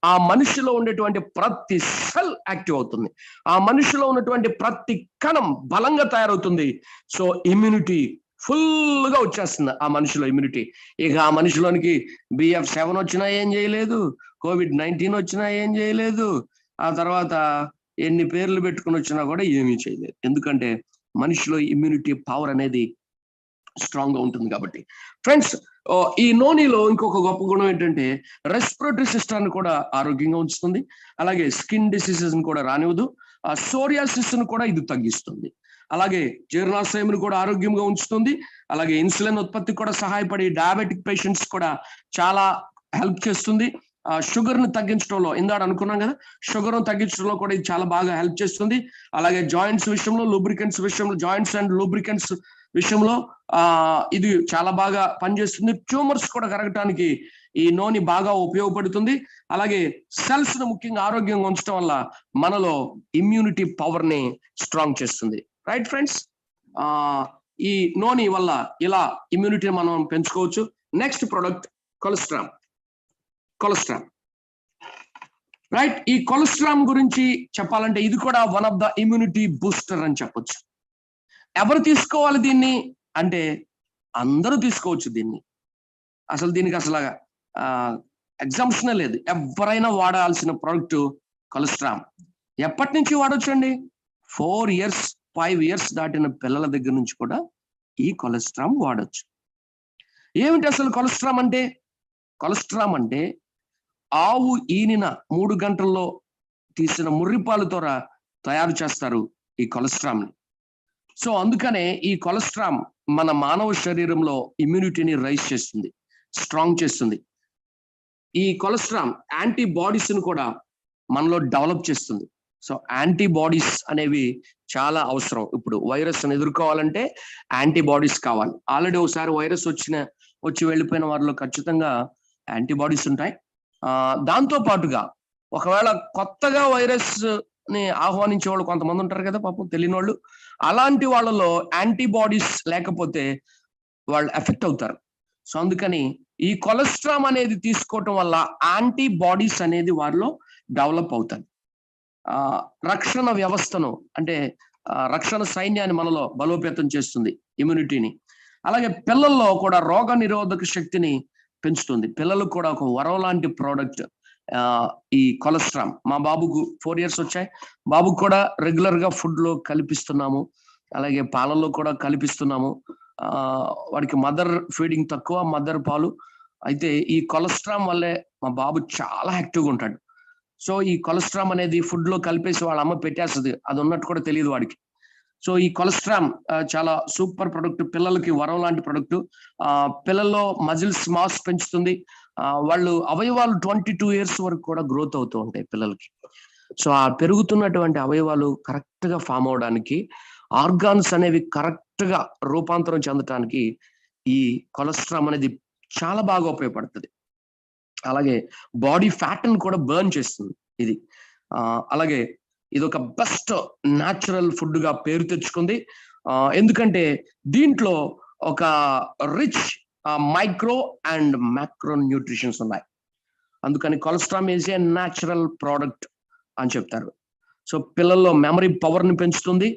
[SPEAKER 1] ఆ మనిషిలో ఉండేటువంటి ప్రతి సెల్ యాక్టివ్ అవుతుంది, ఆ మనిషిలో ఉన్నటువంటి ప్రతి కణం బలంగా తయారవుతుంది. సో ఇమ్యూనిటీ ఫుల్ గా వచ్చేస్తుంది ఆ మనిషిలో ఇమ్యూనిటీ. ఇక ఆ మనిషిలోనికి BF7 వచ్చినా ఏం చేయలేదు, COVID-19 వచ్చినా ఏం చేయలేదు, ఆ తర్వాత ఎన్ని పేర్లు పెట్టుకుని వచ్చినా కూడా ఏమీ చేయలేదు. ఎందుకంటే మనిషిలో ఇమ్యూనిటీ పవర్ అనేది స్ట్రాంగ్ గా ఉంటుంది కాబట్టి. ఫ్రెండ్స్, ఈ నోనిలో ఇంకొక గొప్ప గుణం ఏంటంటే రెస్పిరేటరీ సిస్టాన్ని కూడా ఆరోగ్యంగా ఉంచుతుంది. అలాగే స్కిన్ డిసీజెస్ కూడా రానివ్వదు. సోరియాసిస్ ను కూడా ఇది తగ్గిస్తుంది. అలాగే జీర్ణాశయంను కూడా ఆరోగ్యంగా ఉంచుతుంది. అలాగే ఇన్సులిన్ ఉత్పత్తికి కూడా సహాయపడి డయాబెటిక్ పేషెంట్స్ కూడా చాలా హెల్ప్ చేస్తుంది. షుగర్ ని తగ్గించడంలో, ఇందాక అనుకున్నాం కదా, షుగర్ తగ్గించడంలో కూడా ఇది చాలా బాగా హెల్ప్ చేస్తుంది. అలాగే జాయింట్స్ విషయంలో, లూబ్రికెంట్స్ విషయంలో, జాయింట్స్ అండ్ లూబ్రికెంట్స్ విషయంలో ఇది చాలా బాగా పనిచేస్తుంది. ట్యూమర్స్ కూడా కరగటానికి ఈ నోని బాగా ఉపయోగపడుతుంది. అలాగే సెల్స్ ను ముఖ్యంగా ఆరోగ్యంగా ఉంచడం వల్ల మనలో ఇమ్యూనిటీ పవర్ ని స్ట్రాంగ్ చేస్తుంది. రైట్ ఫ్రెండ్స్, ఈ నోని వల్ల ఇలా ఇమ్యూనిటీ మనం పెంచుకోవచ్చు. Next product cholesterol. రైట్, ఈ కొలెస్ట్రాల్ గురించి చెప్పాలంటే ఇది కూడా one of the immunity booster అని చెప్పొచ్చు. ఎవరు తీసుకోవాలి దీన్ని అంటే అందరూ తీసుకోవచ్చు దీన్ని. అసలు దీనికి అసలు ఎగ్జామ్షనే లేదు, ఎవరైనా వాడాల్సిన ప్రోడక్ట్ కొలెస్ట్రాల్. ఎప్పటి నుంచి వాడొచ్చు అండి? 4 years 5 years దాటిన పిల్లల దగ్గర నుంచి కూడా ఈ కొలెస్ట్రాల్ వాడొచ్చు. ఏమిటి అసలు కొలెస్ట్రాల్ అంటే? కొలెస్ట్రాల్ అంటే ఆవు ఈనిన 3 గంటల్లో తీసిన ముర్రిపాలతో తయారు చేస్తారు ఈ కొలెస్ట్రాల్ ని. సో అందుకనే ఈ కొలెస్ట్రాల్ మన మానవ శరీరంలో ఇమ్యూనిటీని రైజ్ చేస్తుంది, స్ట్రాంగ్ చేస్తుంది. ఈ కొలెస్ట్రాల్ యాంటీబాడీస్ ను కూడా మనలో డెవలప్ చేస్తుంది. సో యాంటీబాడీస్ అనేవి చాలా అవసరం. ఇప్పుడు వైరస్ ని ఎదుర్కోవాలంటే యాంటీబాడీస్ కావాలి. ఆల్రెడీ ఒకసారి వైరస్ వచ్చి వెళ్ళిపోయిన వారిలో ఖచ్చితంగా యాంటీబాడీస్ ఉంటాయి. దాంతో పాటుగా ఒకవేళ కొత్తగా వైరస్ ని ఆహ్వానించే వాళ్ళు కొంతమంది ఉంటారు కదా పాపం, తెలియని వాళ్ళు. అలాంటి వాళ్ళలో యాంటీబాడీస్ లేకపోతే వాళ్ళు ఎఫెక్ట్ అవుతారు. సో అందుకని ఈ కొలెస్ట్రాల్ అనేది తీసుకోవటం వల్ల యాంటీబాడీస్ అనేది వారిలో డెవలప్ అవుతాయి. రక్షణ వ్యవస్థను, అంటే రక్షణ సైన్యాన్ని మనలో బలోపేతం చేస్తుంది, ఇమ్యూనిటీని. అలాగే పిల్లల్లో కూడా రోగ నిరోధక శక్తిని పెంచుతుంది. పిల్లలకు కూడా ఒక వరం లాంటి ప్రోడక్ట్ ఈ కొలెస్ట్రాల్. మా బాబుకు 4 years వచ్చాయి. బాబుకు కూడా రెగ్యులర్ గా ఫుడ్ లో కల్పిస్తున్నాము, అలాగే పాలల్లో కూడా కల్పిస్తున్నాము. వాడికి మదర్ ఫీడింగ్ తక్కువ, మదర్ పాలు. అయితే ఈ కొలెస్ట్రాల్ వల్లే మా బాబు చాలా యాక్టివ్గా ఉంటాడు. సో ఈ కొలెస్ట్రాల్ అనేది ఫుడ్ లో కలిపేసి వాళ్ళ అమ్మ పెట్టేస్తుంది, అది ఉన్నట్టు కూడా తెలియదు వాడికి. సో ఈ కొలెస్ట్రాల్ చాలా సూపర్ ప్రొడక్ట్, పిల్లలకి వరం లాంటి ప్రొడక్ట్. పిల్లల్లో మజిల్స్ మాస్ పెంచుతుంది. వాళ్ళు అవయవాలు 22 years వరకు కూడా గ్రోత్ అవుతూ ఉంటాయి పిల్లలకి. సో ఆ పెరుగుతున్నటువంటి అవయవాలు కరెక్ట్ గా ఫామ్ అవడానికి, ఆర్గాన్స్ అనేవి కరెక్ట్ గా రూపాంతరం చెందడానికి ఈ కొలెస్ట్రాల్ అనేది చాలా బాగా ఉపయోగపడుతుంది. అలాగే బాడీ ఫ్యాట్ ని కూడా బర్న్ చేస్తుంది ఇది. అలాగే ఇది ఒక బెస్ట్ న్యాచురల్ ఫుడ్ గా పేరు తెచ్చుకుంది. ఎందుకంటే దీంట్లో ఒక rich micro and macro nutritions ఉన్నాయి. అందుకని cholesterol is a natural product అని చెప్తారు. సో పిల్లల్లో మెమరీ పవర్ ని పెంచుతుంది.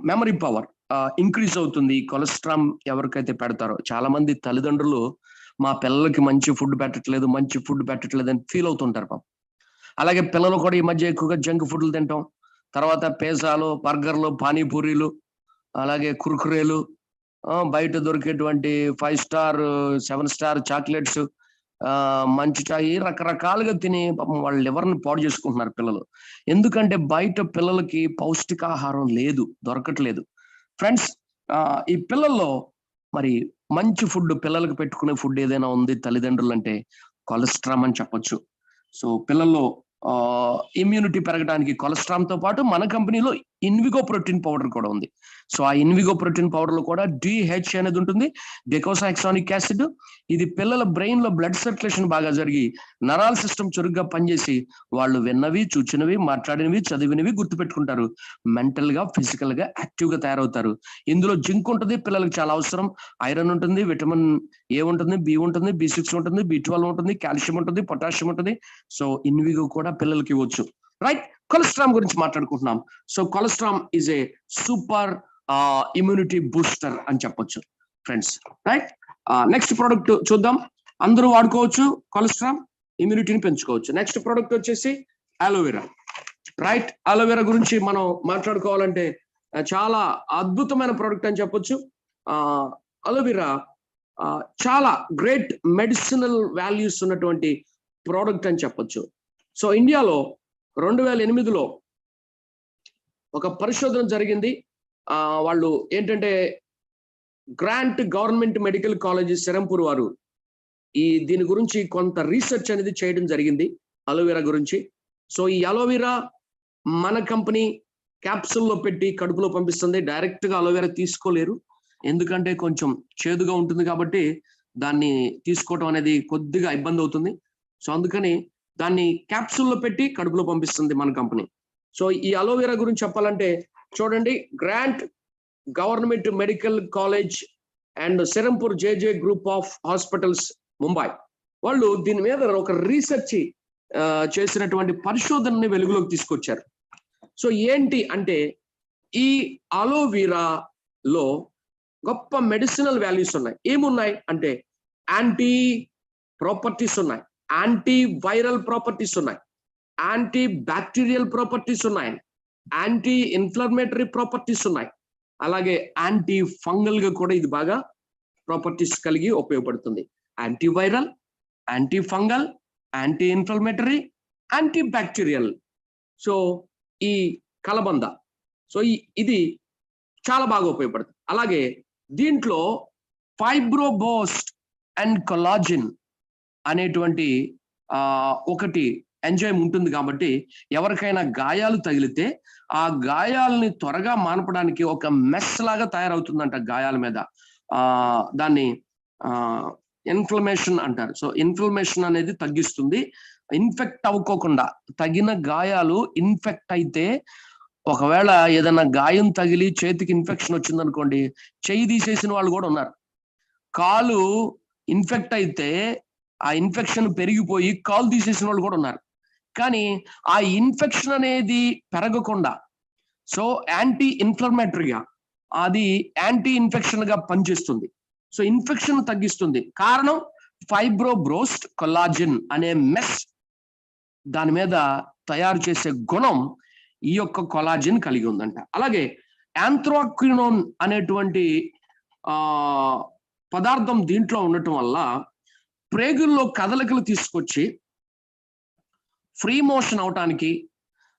[SPEAKER 1] మెమరీ పవర్ ఇంక్రీజ్ అవుతుంది కొలెస్ట్రాల్ ఎవరికైతే పెడతారో. చాలా మంది తల్లిదండ్రులు మా పిల్లలకి మంచి ఫుడ్ పెట్టట్లేదు అని ఫీల్ అవుతుంటారు పాపం. అలాగే పిల్లలు కూడా ఈ మధ్య ఎక్కువగా జంక్ ఫుడ్లు తింటాం. తర్వాత పిజ్జాలు, బర్గర్లు, పానీపూరీలు, అలాగే కుర్కురేలు, బయట దొరికేటువంటి 5 star 7 star చాక్లెట్స్, మంచి చాయ్, రకరకాలుగా తిని పాపం వాళ్ళ లివర్ని పాడు చేసుకుంటున్నారు పిల్లలు. ఎందుకంటే బయట పిల్లలకి పౌష్టికాహారం లేదు, దొరకట్లేదు. ఫ్రెండ్స్, ఈ పిల్లల్లో మరి మంచి ఫుడ్, పిల్లలకు పెట్టుకునే ఫుడ్ ఏదైనా ఉంది తల్లిదండ్రులు అంటే కొలెస్ట్రాల్ అని చెప్పొచ్చు. సో పిల్లల్లో ఇమ్యూనిటీ పెరగడానికి కొలెస్ట్రాల్ తో పాటు మన కంపెనీలో ఇన్విగో ప్రోటీన్ పౌడర్ కూడా ఉంది. సో ఆ ఇన్విగో ప్రోటీన్ పౌడర్ లో కూడా DH అనేది ఉంటుంది, డెకోసాహెక్సానిక్ యాసిడ్. ఇది పిల్లల బ్రెయిన్ లో బ్లడ్ సర్క్యులేషన్ బాగా జరిగి నరాల సిస్టమ్ చురుగ్గా పనిచేసి వాళ్ళు విన్నవి, చూచినవి, మాట్లాడినవి, చదివినవి గుర్తుపెట్టుకుంటారు. మెంటల్ గా, ఫిజికల్ గా యాక్టివ్ గా తయారవుతారు. ఇందులో జింక్ ఉంటుంది, పిల్లలకు చాలా అవసరం. ఐరన్ ఉంటుంది, విటమిన్ A ఉంటుంది, B ఉంటుంది, B6 ఉంటుంది, B12 ఉంటుంది, కాల్షియం ఉంటుంది, పొటాషియం ఉంటుంది. సో ఇన్విగో కూడా పిల్లలకి ఇవ్వచ్చు. రైట్, కొలెస్ట్రామ్ గురించి మాట్లాడుకుంటున్నాం. So కొలెస్ట్రామ్ is a super immunity booster అని చెప్పొచ్చు ఫ్రెండ్స్. రైట్, నెక్స్ట్ ప్రోడక్ట్ చూద్దాం. అందరూ వాడుకోవచ్చు కొలెస్ట్రామ్, ఇమ్యూనిటీని పెంచుకోవచ్చు. నెక్స్ట్ ప్రోడక్ట్ వచ్చేసి అలోవెరా. రైట్, అలోవెరా గురించి మనం మాట్లాడుకోవాలంటే చాలా అద్భుతమైన ప్రోడక్ట్ అని చెప్పొచ్చు. అలోవెరా చాలా గ్రేట్ మెడిసినల్ వాల్యూస్ ఉన్నటువంటి ప్రోడక్ట్ అని చెప్పొచ్చు. సో ఇండియాలో 2008లో ఒక పరిశోధన జరిగింది. వాళ్ళు ఏంటంటే grant government medical college Serampore వారు దీని గురించి కొంత రీసెర్చ్ అనేది చేయడం జరిగింది అలోవెరా గురించి. సో ఈ అలోవెరా మన కంపెనీ క్యాప్సూల్లో పెట్టి కడుపులో పంపిస్తుంది. డైరెక్ట్ గా అలోవెరా తీసుకోలేరు, ఎందుకంటే కొంచెం చేదుగా ఉంటుంది కాబట్టి దాన్ని తీసుకోవడం అనేది కొద్దిగా ఇబ్బంది అవుతుంది. సో అందుకని దాన్ని క్యాప్సూల్లో పెట్టి కడుపులో పంపిస్తుంది మన కంపెనీ. సో ఈ అలోవెరా గురించి చెప్పాలంటే చూడండి, grant government medical college and Serampore JJ group of hospitals Mumbai వాళ్ళు దీని మీద ఒక రీసెర్చ్ చేసినటువంటి పరిశోధనని వెలుగులోకి తీసుకొచ్చారు. సో ఏంటి అంటే ఈ అలోవెరాలో గొప్ప మెడిసినల్ వాల్యూస్ ఉన్నాయి. ఏమున్నాయి అంటే యాంటీ ప్రాపర్టీస్ ఉన్నాయి, యాంటీ వైరల్ ప్రాపర్టీస్ ఉన్నాయి, యాంటీ బ్యాక్టీరియల్ ప్రాపర్టీస్ ఉన్నాయి, యాంటీ ఇన్ఫ్లమేటరీ ప్రాపర్టీస్ ఉన్నాయి, అలాగే యాంటీ ఫంగల్ గా కూడా ఇది బాగా ప్రాపర్టీస్ కలిగి ఉపయోగపడుతుంది. Anti viral, anti fungal, anti inflammatory, anti bacterial. So ఈ కలబంద, సో ఇది చాలా బాగా ఉపయోగపడుతుంది. అలాగే దీంట్లో ఫైబ్రోబోస్ట్ అండ్ కొలాజిన్ అనేటువంటి ఒకటి ఎంజైమ్ ఉంటుంది కాబట్టి ఎవరికైనా గాయాలు తగిలితే ఆ గాయాలని త్వరగా మానపడానికి ఒక మెస్ లాగా తయారవుతుందంట గాయాల మీద. దాన్ని ఇన్ఫ్లమేషన్ అంటారు. సో ఇన్ఫ్లమేషన్ అనేది తగ్గిస్తుంది. ఇన్ఫెక్ట్ అవ్వకోకుండా, తగిన గాయాలు ఇన్ఫెక్ట్ అయితే ఒకవేళ ఏదైనా గాయం తగిలి చేతికి ఇన్ఫెక్షన్ వచ్చింది అనుకోండి, చెయ్యి తీసేసిన వాళ్ళు కూడా ఉన్నారు. కాలు ఇన్ఫెక్ట్ అయితే ఆ ఇన్ఫెక్షన్ పెరిగిపోయి కాలు తీసేసిన వాళ్ళు కూడా ఉన్నారు. కానీ ఆ ఇన్ఫెక్షన్ అనేది పెరగకుండా, సో యాంటీ ఇన్ఫ్లమేటరీగా అది యాంటీ ఇన్ఫెక్షన్ గా పనిచేస్తుంది. సో ఇన్ఫెక్షన్ తగ్గిస్తుంది. కారణం ఫైబ్రోబ్రోస్ట్ కొలాజిన్ అనే మెస్ దాని మీద తయారు చేసే గుణం ఈ యొక్క కొలాజిన్ కలిగి ఉందంట. అలాగే యాంథ్రాక్వినోన్ అనేటువంటి పదార్థం దీంట్లో ఉండటం వల్ల ప్రేగుల్లో కదలికలు తీసుకొచ్చి ఫ్రీ మోషన్ అవటానికి,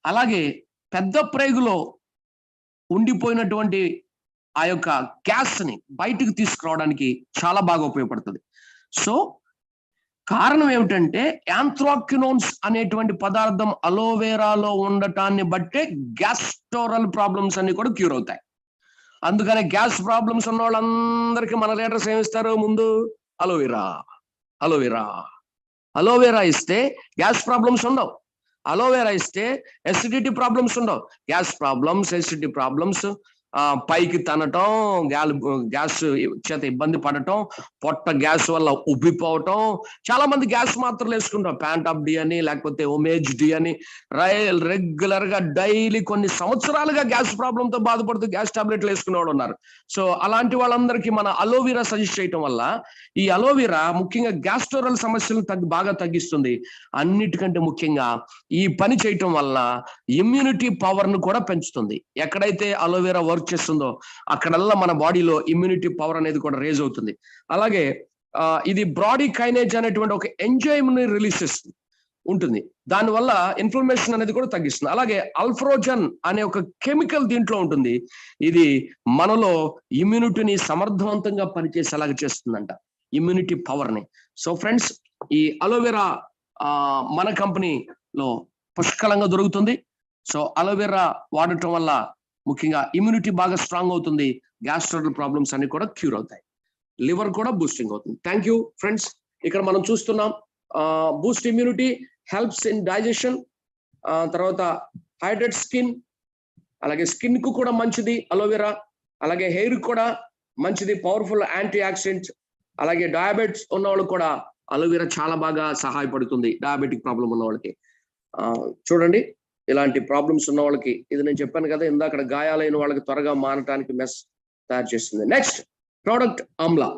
[SPEAKER 1] అలాగే పెద్ద ప్రేగులో ఉండిపోయినటువంటి ఆ యొక్క గ్యాస్ ని బయటకు తీసుకురావడానికి చాలా బాగా ఉపయోగపడుతుంది. సో కారణం ఏమిటంటే యాంథ్రాక్వినోన్స్ అనేటువంటి పదార్థం అలోవెరాలో ఉండటాన్ని బట్టే గ్యాస్ట్రోరల్ ప్రాబ్లమ్స్ అన్ని కూడా క్యూర్ అవుతాయి. అందుకని గ్యాస్ ప్రాబ్లమ్స్ ఉన్న వాళ్ళందరికీ మన లీడర్స్ ఏమిస్తారు? ముందు అలోవెరా, అలోవెరా, అలోవెరా ఇస్తే గ్యాస్ ప్రాబ్లమ్స్ ఉండవు. అలోవెరా ఇస్తే ఎసిడిటీ ప్రాబ్లమ్స్ ఉండవు. గ్యాస్ ప్రాబ్లమ్స్, ఎసిడిటీ ప్రాబ్లమ్స్, పైకి తనటం, గ్యాస్ చేత ఇబ్బంది పడటం, పొట్ట గ్యాస్ వల్ల ఉబ్బిపోవటం. చాలా మంది గ్యాస్ మాత్రలు వేసుకుంటాం, ప్యాంటాప్ డి అని, లేకపోతే ఒమేజ్ డి అని, రెగ్యులర్ గా డైలీ కొన్ని సంవత్సరాలుగా గ్యాస్ ప్రాబ్లమ్ తో బాధపడుతూ గ్యాస్ టాబ్లెట్లు వేసుకునే వాళ్ళు ఉన్నారు. సో అలాంటి వాళ్ళందరికీ మన అలోవెరా సజెస్ట్ చేయటం వల్ల ఈ అలోవెరా ముఖ్యంగా గ్యాస్ట్రోరల్ సమస్యలను బాగా తగ్గిస్తుంది. అన్నిటికంటే ముఖ్యంగా ఈ పని చేయటం వల్ల ఇమ్యూనిటీ పవర్ ను కూడా పెంచుతుంది. ఎక్కడైతే అలోవెరా వర్క్ చేస్తుందో అక్కడల్లా మన బాడీలో ఇమ్యూనిటీ పవర్ అనేది కూడా రేజ్ అవుతుంది. అలాగే ఇది బ్రాడీకైనేజ్ అనేటువంటి ఒక ఎంజైమ్ ని రిలీజ్ చేస్తుంది ఉంటుంది. దానివల్ల ఇన్ఫ్లమేషన్ అనేది కూడా తగ్గిస్తుంది. అలాగే అల్ఫ్రోజన్ అనే ఒక కెమికల్ దీంట్లో ఉంటుంది. ఇది మనలో ఇమ్యూనిటీని సమర్థవంతంగా పనిచేసేలాగా చేస్తుందంట, ఇమ్యూనిటీ పవర్ ని. సో ఫ్రెండ్స్, ఈ అలోవెరా మన కంపెనీలో పుష్కలంగా దొరుకుతుంది. సో అలోవెరా వాడటం వల్ల ముఖ్యంగా ఇమ్యూనిటీ బాగా స్ట్రాంగ్ అవుతుంది, గ్యాస్ట్రల్ ప్రాబ్లమ్స్ అన్ని కూడా క్యూర్ అవుతాయి, లివర్ కూడా బూస్టింగ్ అవుతుంది. Thank you friends. ఇక్కడ మనం చూస్తున్నాం Boost immunity, helps in digestion, తర్వాత హైడ్రేట్ స్కిన్, అలాగే స్కిన్ కు కూడా మంచిది అలోవెరా, అలాగే హెయిర్ కూడా మంచిది, పవర్ఫుల్ యాంటీ ఆక్సిడెంట్. అలాగే డయాబెటిస్ ఉన్న వాళ్ళకి కూడా అలోవెరా చాలా బాగా సహాయపడుతుంది, డయాబెటిక్ ప్రాబ్లం ఉన్న వాళ్ళకి. చూడండి, ఇలాంటి ప్రాబ్లమ్స్ ఉన్న వాళ్ళకి ఇది నేను చెప్పాను కదా ఇందాక, గాయాలైన వాళ్ళకి త్వరగా మారటానికి మెస్ తయారు చేస్తుంది. Next product Amla,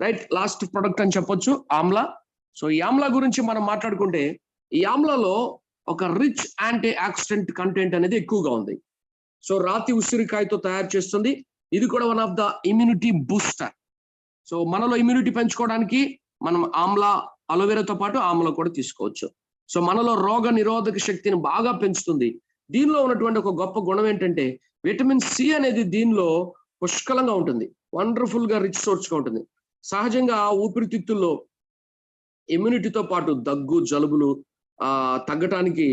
[SPEAKER 1] right, last product అని చెప్పొచ్చు ఆమ్లా. సో ఈ ఆమ్లా గురించి మనం మాట్లాడుకుంటే, ఈ ఆమ్లాలో ఒక రిచ్ యాంటీ ఆక్సిడెంట్ కంటెంట్ అనేది ఎక్కువగా ఉంది. సో రాతి ఉసిరికాయతో తయారు చేస్తుంది, ఇది కూడా one of the immunity booster. So మనలో ఇమ్యూనిటీ పెంచుకోవడానికి మనం ఆమ్లా, అలోవెరాతో పాటు ఆమ్లా కూడా తీసుకోవచ్చు. సో మనలో రోగ నిరోధక శక్తిని బాగా పెంచుతుంది. దీనిలో ఉన్నటువంటి ఒక గొప్ప గుణం ఏంటంటే, విటమిన్ సి అనేది దీనిలో పుష్కలంగా ఉంటుంది, వండర్ఫుల్ గా రిచ్ సోర్స్ గా ఉంటుంది. సహజంగా ఊపిరితిత్తుల్లో ఇమ్యూనిటీతో పాటు దగ్గు, జలుబులు తగ్గటానికి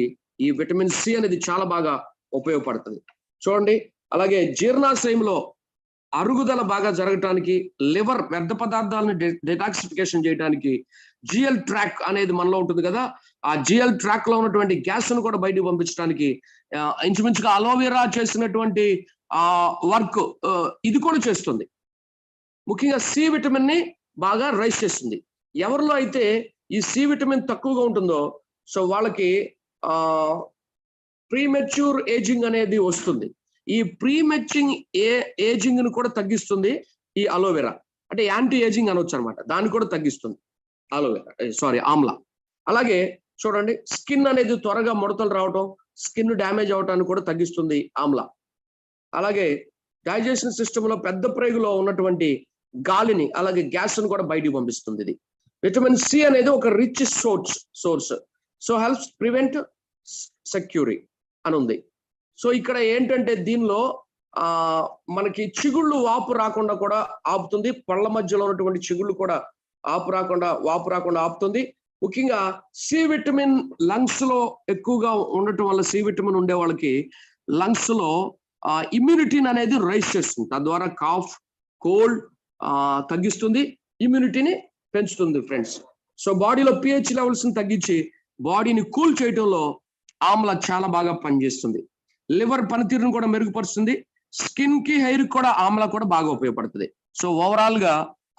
[SPEAKER 1] ఈ విటమిన్ సి అనేది చాలా బాగా ఉపయోగపడుతుంది. చూడండి, అలాగే జీర్ణాశయంలో అరుగుదల బాగా జరగటానికి, లివర్ వ్యర్థ పదార్థాలను డెటాక్సిఫికేషన్ చేయడానికి, జిఎల్ ట్రాక్ అనేది మనలో ఉంటుంది కదా, ఆ జిఎల్ ట్రాక్ లో ఉన్నటువంటి గ్యాస్ ను కూడా బయటకు పంపించడానికి ఇంచుమించుగా అలోవెరా చేసినటువంటి వర్క్ ఇది కూడా చేస్తుంది. ముఖ్యంగా సి విటమిన్ ని బాగా రైజ్ చేస్తుంది. ఎవరిలో అయితే ఈ సి విటమిన్ తక్కువగా ఉంటుందో సో వాళ్ళకి ప్రీమెచ్యూర్ ఏజింగ్ అనేది వస్తుంది. ఈ ప్రీమెచ్యూరింగ్ ఏజింగ్ ను కూడా తగ్గిస్తుంది ఈ అలోవెరా, అంటే యాంటీ ఏజింగ్ అనొచ్చు అనమాట, దాన్ని కూడా తగ్గిస్తుంది ఆమ్లా. అలాగే చూడండి, స్కిన్ అనేది త్వరగా ముడతలు రావటం, స్కిన్ డ్యామేజ్ అవటాన్ని కూడా తగ్గిస్తుంది ఆమ్లా. అలాగే డైజెషన్ సిస్టమ్ లో పెద్ద ప్రేగులో ఉన్నటువంటి గాలిని, అలాగే గ్యాస్ ను కూడా బయటికి పంపిస్తుంది. ఇది విటమిన్ సి అనేది ఒక rich source. So helps prevent scurvy అని ఉంది. సో ఇక్కడ ఏంటంటే దీనిలో మనకి చిగుళ్ళు వాపు రాకుండా కూడా ఆపుతుంది, పళ్ళ మధ్యలో ఉన్నటువంటి చిగుళ్ళు కూడా వాపు రాకుండా ఆపుతుంది. ముఖ్యంగా సి విటమిన్ లంగ్స్ లో ఎక్కువగా ఉండటం వల్ల, సి విటమిన్ ఉండే వాళ్ళకి లంగ్స్ లో ఇమ్యూనిటీని అనేది రైజ్ చేస్తుంది, తద్వారా కాఫ్, కోల్డ్ తగ్గిస్తుంది, ఇమ్యూనిటీని పెంచుతుంది ఫ్రెండ్స్. సో బాడీలో పిహెచ్ లెవెల్స్ ని తగ్గించి బాడీని కూల్ చేయడంలో ఆమ్లా చాలా బాగా పనిచేస్తుంది. లివర్ పనితీరును కూడా మెరుగుపరుస్తుంది, స్కిన్ కి, హెయిర్ కూడా ఆమ్లా కూడా బాగా ఉపయోగపడుతుంది. సో ఓవరాల్ గా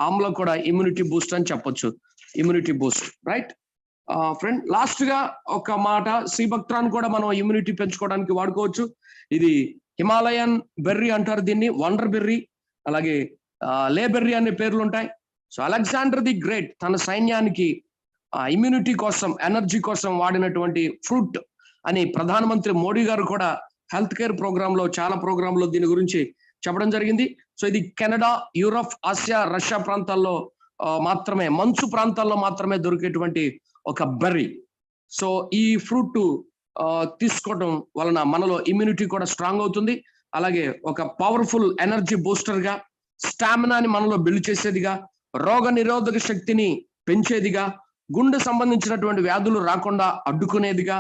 [SPEAKER 1] ఆమ్లా కూడా ఇమ్యూనిటీ బూస్ట్ అని చెప్పొచ్చు, immunity Boost, right friend. Last గా ఒక మాట, సీబక్త్రాన్ కూడా మనం ఇమ్యూనిటీ పెంచుకోవడానికి వాడుకోవచ్చు. ఇది హిమాలయన్ బెర్రీ అంటారు దీన్ని, వండర్ బెర్రీ, అలాగే లే బెర్రీ అనే పేర్లు ఉంటాయి. సో అలెగ్జాండర్ ది గ్రేట్ తన సైన్యానికి ఇమ్యూనిటీ కోసం, ఎనర్జీ కోసం వాడినటువంటి ఫ్రూట్ అని ప్రధానమంత్రి మోడీ గారు కూడా హెల్త్ కేర్ ప్రోగ్రామ్ లో, చాలా ప్రోగ్రామ్ లో దీని గురించి చెప్పడం జరిగింది. సో ఇది కెనడా, యూరప్, ఆసియా, రష్యా ప్రాంతాల్లో మాత్రమే, మంచు ప్రాంతాల్లో మాత్రమే దొరికేటువంటి ఒక బెర్రీ. సో ఈ ఫ్రూట్ తీసుకోవడం వలన మనలో ఇమ్యూనిటీ కూడా స్ట్రాంగ్ అవుతుంది, అలాగే ఒక పవర్ఫుల్ ఎనర్జీ బూస్టర్ గా, స్టామినాని మనలో బిల్డ్ చేసేదిగా, రోగ నిరోధక శక్తిని పెంచేదిగా, గుండె సంబంధించినటువంటి వ్యాధులు రాకుండా అడ్డుకునేదిగా,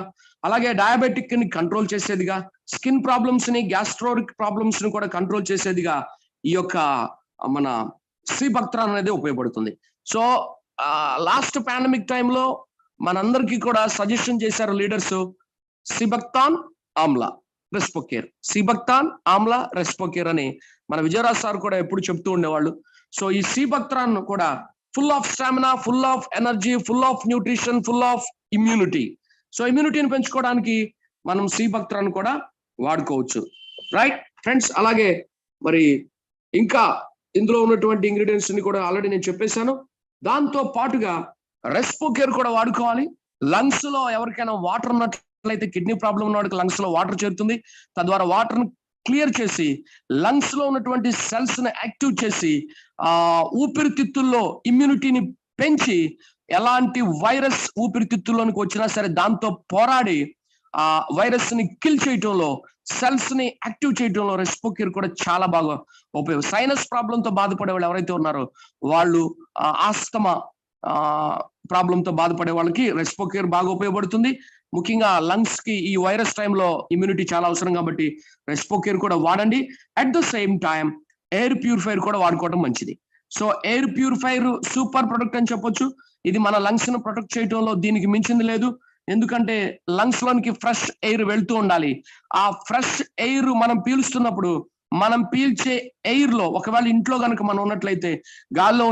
[SPEAKER 1] అలాగే డయాబెటిక్ ని కంట్రోల్ చేసేదిగా, స్కిన్ ప్రాబ్లమ్స్ ని, గ్యాస్ట్రోరిక్ ప్రాబ్లమ్స్ ని కూడా కంట్రోల్ చేసేదిగా ఈ యొక్క మన సీబక్త్రాన్ అనేది ఉపయోగపడుతుంది. సో లాస్ట్ పాండమిక్ టైంలో మనందరికీ కూడా సజెషన్ చేశారు leaders, sea buckthorn, amla, Respocare, sea buckthorn, amla, Respocare అని మన విజయరాజ్ సార్ కూడా ఎప్పుడు చెప్తూ ఉండేవాళ్ళు. సో ఈ సీబక్త్రాన్ కూడా full of stamina, full of energy, full of nutrition, full of immunity. So ఇమ్యూనిటీని పెంచుకోవడానికి మనం సీబక్త్రాన్ కూడా వాడుకోవచ్చు, రైట్ ఫ్రెండ్స్. అలాగే మరి ఇంకా ఇందులో ఉన్నటువంటి ఇంగ్రీడియంట్స్ ని కూడా ఆల్రెడీ నేను చెప్పేశాను. దాంతో పాటుగా రెస్పోకేర్ కూడా వాడుకోవాలి. లంగ్స్ లో ఎవరికైనా వాటర్ ఉన్నట్లయితే, కిడ్నీ ప్రాబ్లం ఉన్న వాడికి లంగ్స్ లో వాటర్ చేరుతుంది, తద్వారా వాటర్ ని క్లియర్ చేసి లంగ్స్ లో ఉన్నటువంటి సెల్స్ ని యాక్టివ్ చేసి ఊపిరితిత్తుల్లో ఇమ్యూనిటీని పెంచి, ఎలాంటి వైరస్ ఊపిరితిత్తుల్లోనికి వచ్చినా సరే దాంతో పోరాడి ఆ వైరస్ ని కిల్ చేయటంలో, సెల్స్ ని యాక్టివ్ చేయటంలో రెస్పోకేర్ కూడా చాలా బాగా ఉపయోగం. సైనస్ ప్రాబ్లంతో బాధపడే వాళ్ళు ఎవరైతే ఉన్నారో వాళ్ళు, ఆస్తమా ప్రాబ్లంతో బాధపడే వాళ్ళకి రెస్పోకేర్ బాగా ఉపయోగపడుతుంది. ముఖ్యంగా లంగ్స్ కి ఈ వైరస్ టైంలో ఇమ్యూనిటీ చాలా అవసరం కాబట్టి రెస్పోకేర్ కూడా వాడండి. At the same time air purifier కూడా వాడుకోవడం మంచిది. So air purifier super product అని చెప్పొచ్చు. ఇది మన లంగ్స్ ను ప్రొటెక్ట్ చేయడంలో దీనికి మించింది లేదు. ఎందుకంటే లంగ్స్ లోనికి ఫ్రెష్ ఎయిర్ వెళ్తూ ఉండాలి. ఆ ఫ్రెష్ ఎయిర్ మనం పీలుస్తున్నప్పుడు మనం పీల్చే ఎయిర్ లో ఒకవేళ ఇంట్లో కనుక మనం ఉన్నట్లయితే గాల్లో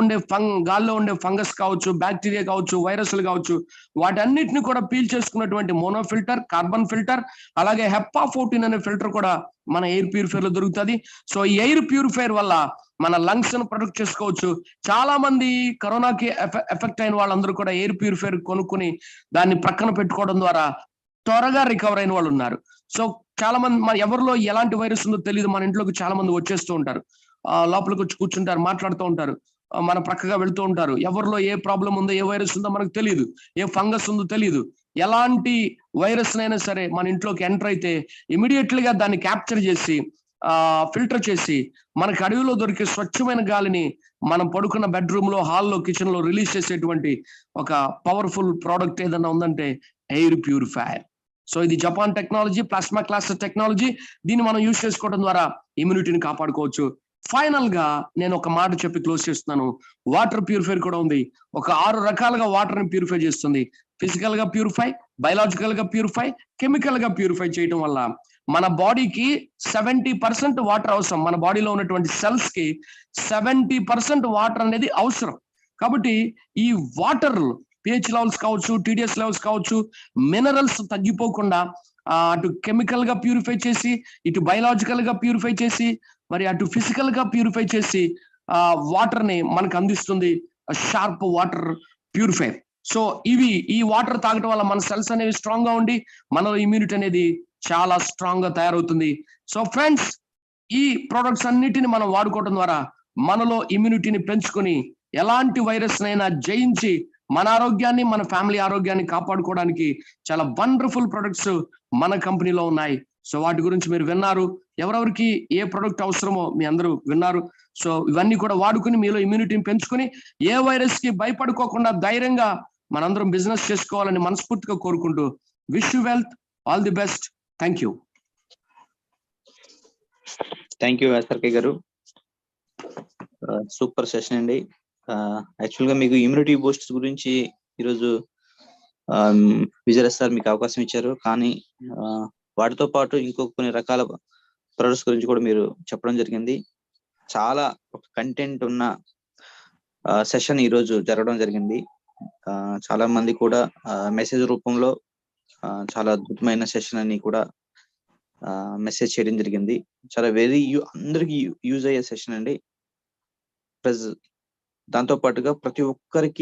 [SPEAKER 1] ఉండే ఫంగస్ కావచ్చు, బ్యాక్టీరియా కావచ్చు, వైరస్లు కావచ్చు, వాటన్నిటిని కూడా పీల్చేసుకున్నటువంటి మోనో ఫిల్టర్, కార్బన్ ఫిల్టర్, అలాగే HEPA 14 అనే ఫిల్టర్ కూడా మన ఎయిర్ ప్యూరిఫైర్ లో దొరుకుతుంది. సో ఈ ఎయిర్ ప్యూరిఫైర్ వల్ల మన లంగ్స్ ను ప్రొటెక్ట్ చేసుకోవచ్చు. చాలా మంది కరోనాకి ఎఫెక్ట్ అయిన వాళ్ళందరూ కూడా ఎయిర్ ప్యూరిఫైర్ కొనుక్కుని దాన్ని ప్రక్కన పెట్టుకోవడం ద్వారా త్వరగా రికవర్ అయిన వాళ్ళు ఉన్నారు. సో చాలా మంది మన ఎవరిలో ఎలాంటి వైరస్ ఉందో తెలియదు, మన ఇంట్లోకి చాలా మంది వచ్చేస్తూ ఉంటారు, లోపలికి వచ్చి కూర్చుంటారు, మాట్లాడుతూ ఉంటారు, మన ప్రక్కగా వెళ్తూ ఉంటారు. ఎవరిలో ఏ ప్రాబ్లం ఉందో, ఏ వైరస్ ఉందో మనకు తెలియదు, ఏ ఫంగస్ ఉందో తెలియదు. ఎలాంటి వైరస్ అయినా సరే మన ఇంట్లోకి ఎంటర్ అయితే ఇమీడియట్లీగా దాన్ని క్యాప్చర్ చేసి ఫిల్టర్ చేసి మనకి అడవిలో దొరికే స్వచ్ఛమైన గాలిని మనం పడుకున్న బెడ్రూమ్ లో, హాల్లో, కిచెన్ లో రిలీజ్ చేసేటువంటి ఒక పవర్ఫుల్ ప్రోడక్ట్ ఏదైనా ఉందంటే ఎయిర్ ప్యూరిఫైయర్. సో ఇది Japan technology, plasma cluster technology. దీన్ని మనం యూజ్ చేసుకోవడం ద్వారా ఇమ్యూనిటీని కాపాడుకోవచ్చు. ఫైనల్ గా నేను ఒక మాట చెప్పి క్లోజ్ చేస్తున్నాను. వాటర్ ప్యూరిఫైర్ కూడా ఉంది. ఒక 6 రకాలుగా వాటర్ ని ప్యూరిఫై చేస్తుంది. ఫిజికల్ గా ప్యూరిఫై, బయలాజికల్ గా ప్యూరిఫై, కెమికల్ గా ప్యూరిఫై చేయడం వల్ల మన బాడీకి 70% వాటర్ అవసరం. మన బాడీలో ఉన్నటువంటి సెల్స్ కి 70% వాటర్ అనేది అవసరం. కాబట్టి ఈ వాటర్ pH లెవెల్స్ కావచ్చు, TDS లెవెల్స్ కావచ్చు, మినరల్స్ తగ్గిపోకుండా అటు కెమికల్ గా ప్యూరిఫై చేసి, ఇటు బయలాజికల్ గా ప్యూరిఫై చేసి, మరి అటు ఫిజికల్ గా ప్యూరిఫై చేసి వాటర్ ని మనకు అందిస్తుంది షార్ప్ వాటర్ ప్యూరిఫైర్. సో ఈ వాటర్ తాగటం వల్ల మన సెల్స్ అనేవి స్ట్రాంగ్ గా ఉండి మనలో ఇమ్యూనిటీ అనేది చాలా స్ట్రాంగ్ గా తయారవుతుంది. సో ఫ్రెండ్స్, ఈ ప్రొడక్ట్స్ అన్నిటిని మనం వాడుకోవడం ద్వారా మనలో ఇమ్యూనిటీని పెంచుకొని ఎలాంటి వైరస్ నైనా జయించి మన ఆరోగ్యాన్ని, మన ఫ్యామిలీ ఆరోగ్యాన్ని కాపాడుకోవడానికి చాలా వండర్ఫుల్ ప్రొడక్ట్స్ మన కంపెనీలో ఉన్నాయి. సో వాటి గురించి మీరు విన్నారు. ఎవరెవరికి ఏ ప్రొడక్ట్ అవసరమో మీ అందరూ విన్నారు. సో ఇవన్నీ కూడా వాడుకుని మీలో ఇమ్యూనిటీని పెంచుకొని ఏ వైరస్ కి భయపడుకోకుండా ధైర్యంగా మనందరం బిజినెస్ చేసుకోవాలని మనస్ఫూర్తిగా కోరుకుంటూ wish you wealth, all the best. Thank you.
[SPEAKER 2] Thank you SRK గారు. సూపర్ సెషన్ అండి. యాక్చువల్ గా మీకు ఇమ్యూనిటీ బూస్టర్స్ గురించి ఈరోజు విజయరాజ్ సార్ మీకు అవకాశం ఇచ్చారు. కానీ వాటితో పాటు ఇంకొక కొన్ని రకాల ప్రొడక్ట్స్ గురించి కూడా మీరు చెప్పడం జరిగింది. చాలా ఒక కంటెంట్ ఉన్న సెషన్ ఈరోజు జరగడం జరిగింది. చాలా మంది కూడా మెసేజ్ రూపంలో చాలా అద్భుతమైన సెషన్ అని కూడా మెసేజ్ చేయడం జరిగింది. చాలా అందరికి యూజ్ అయ్యే సెషన్ అండి. దాంతో పాటుగా ప్రతి ఒక్కరికి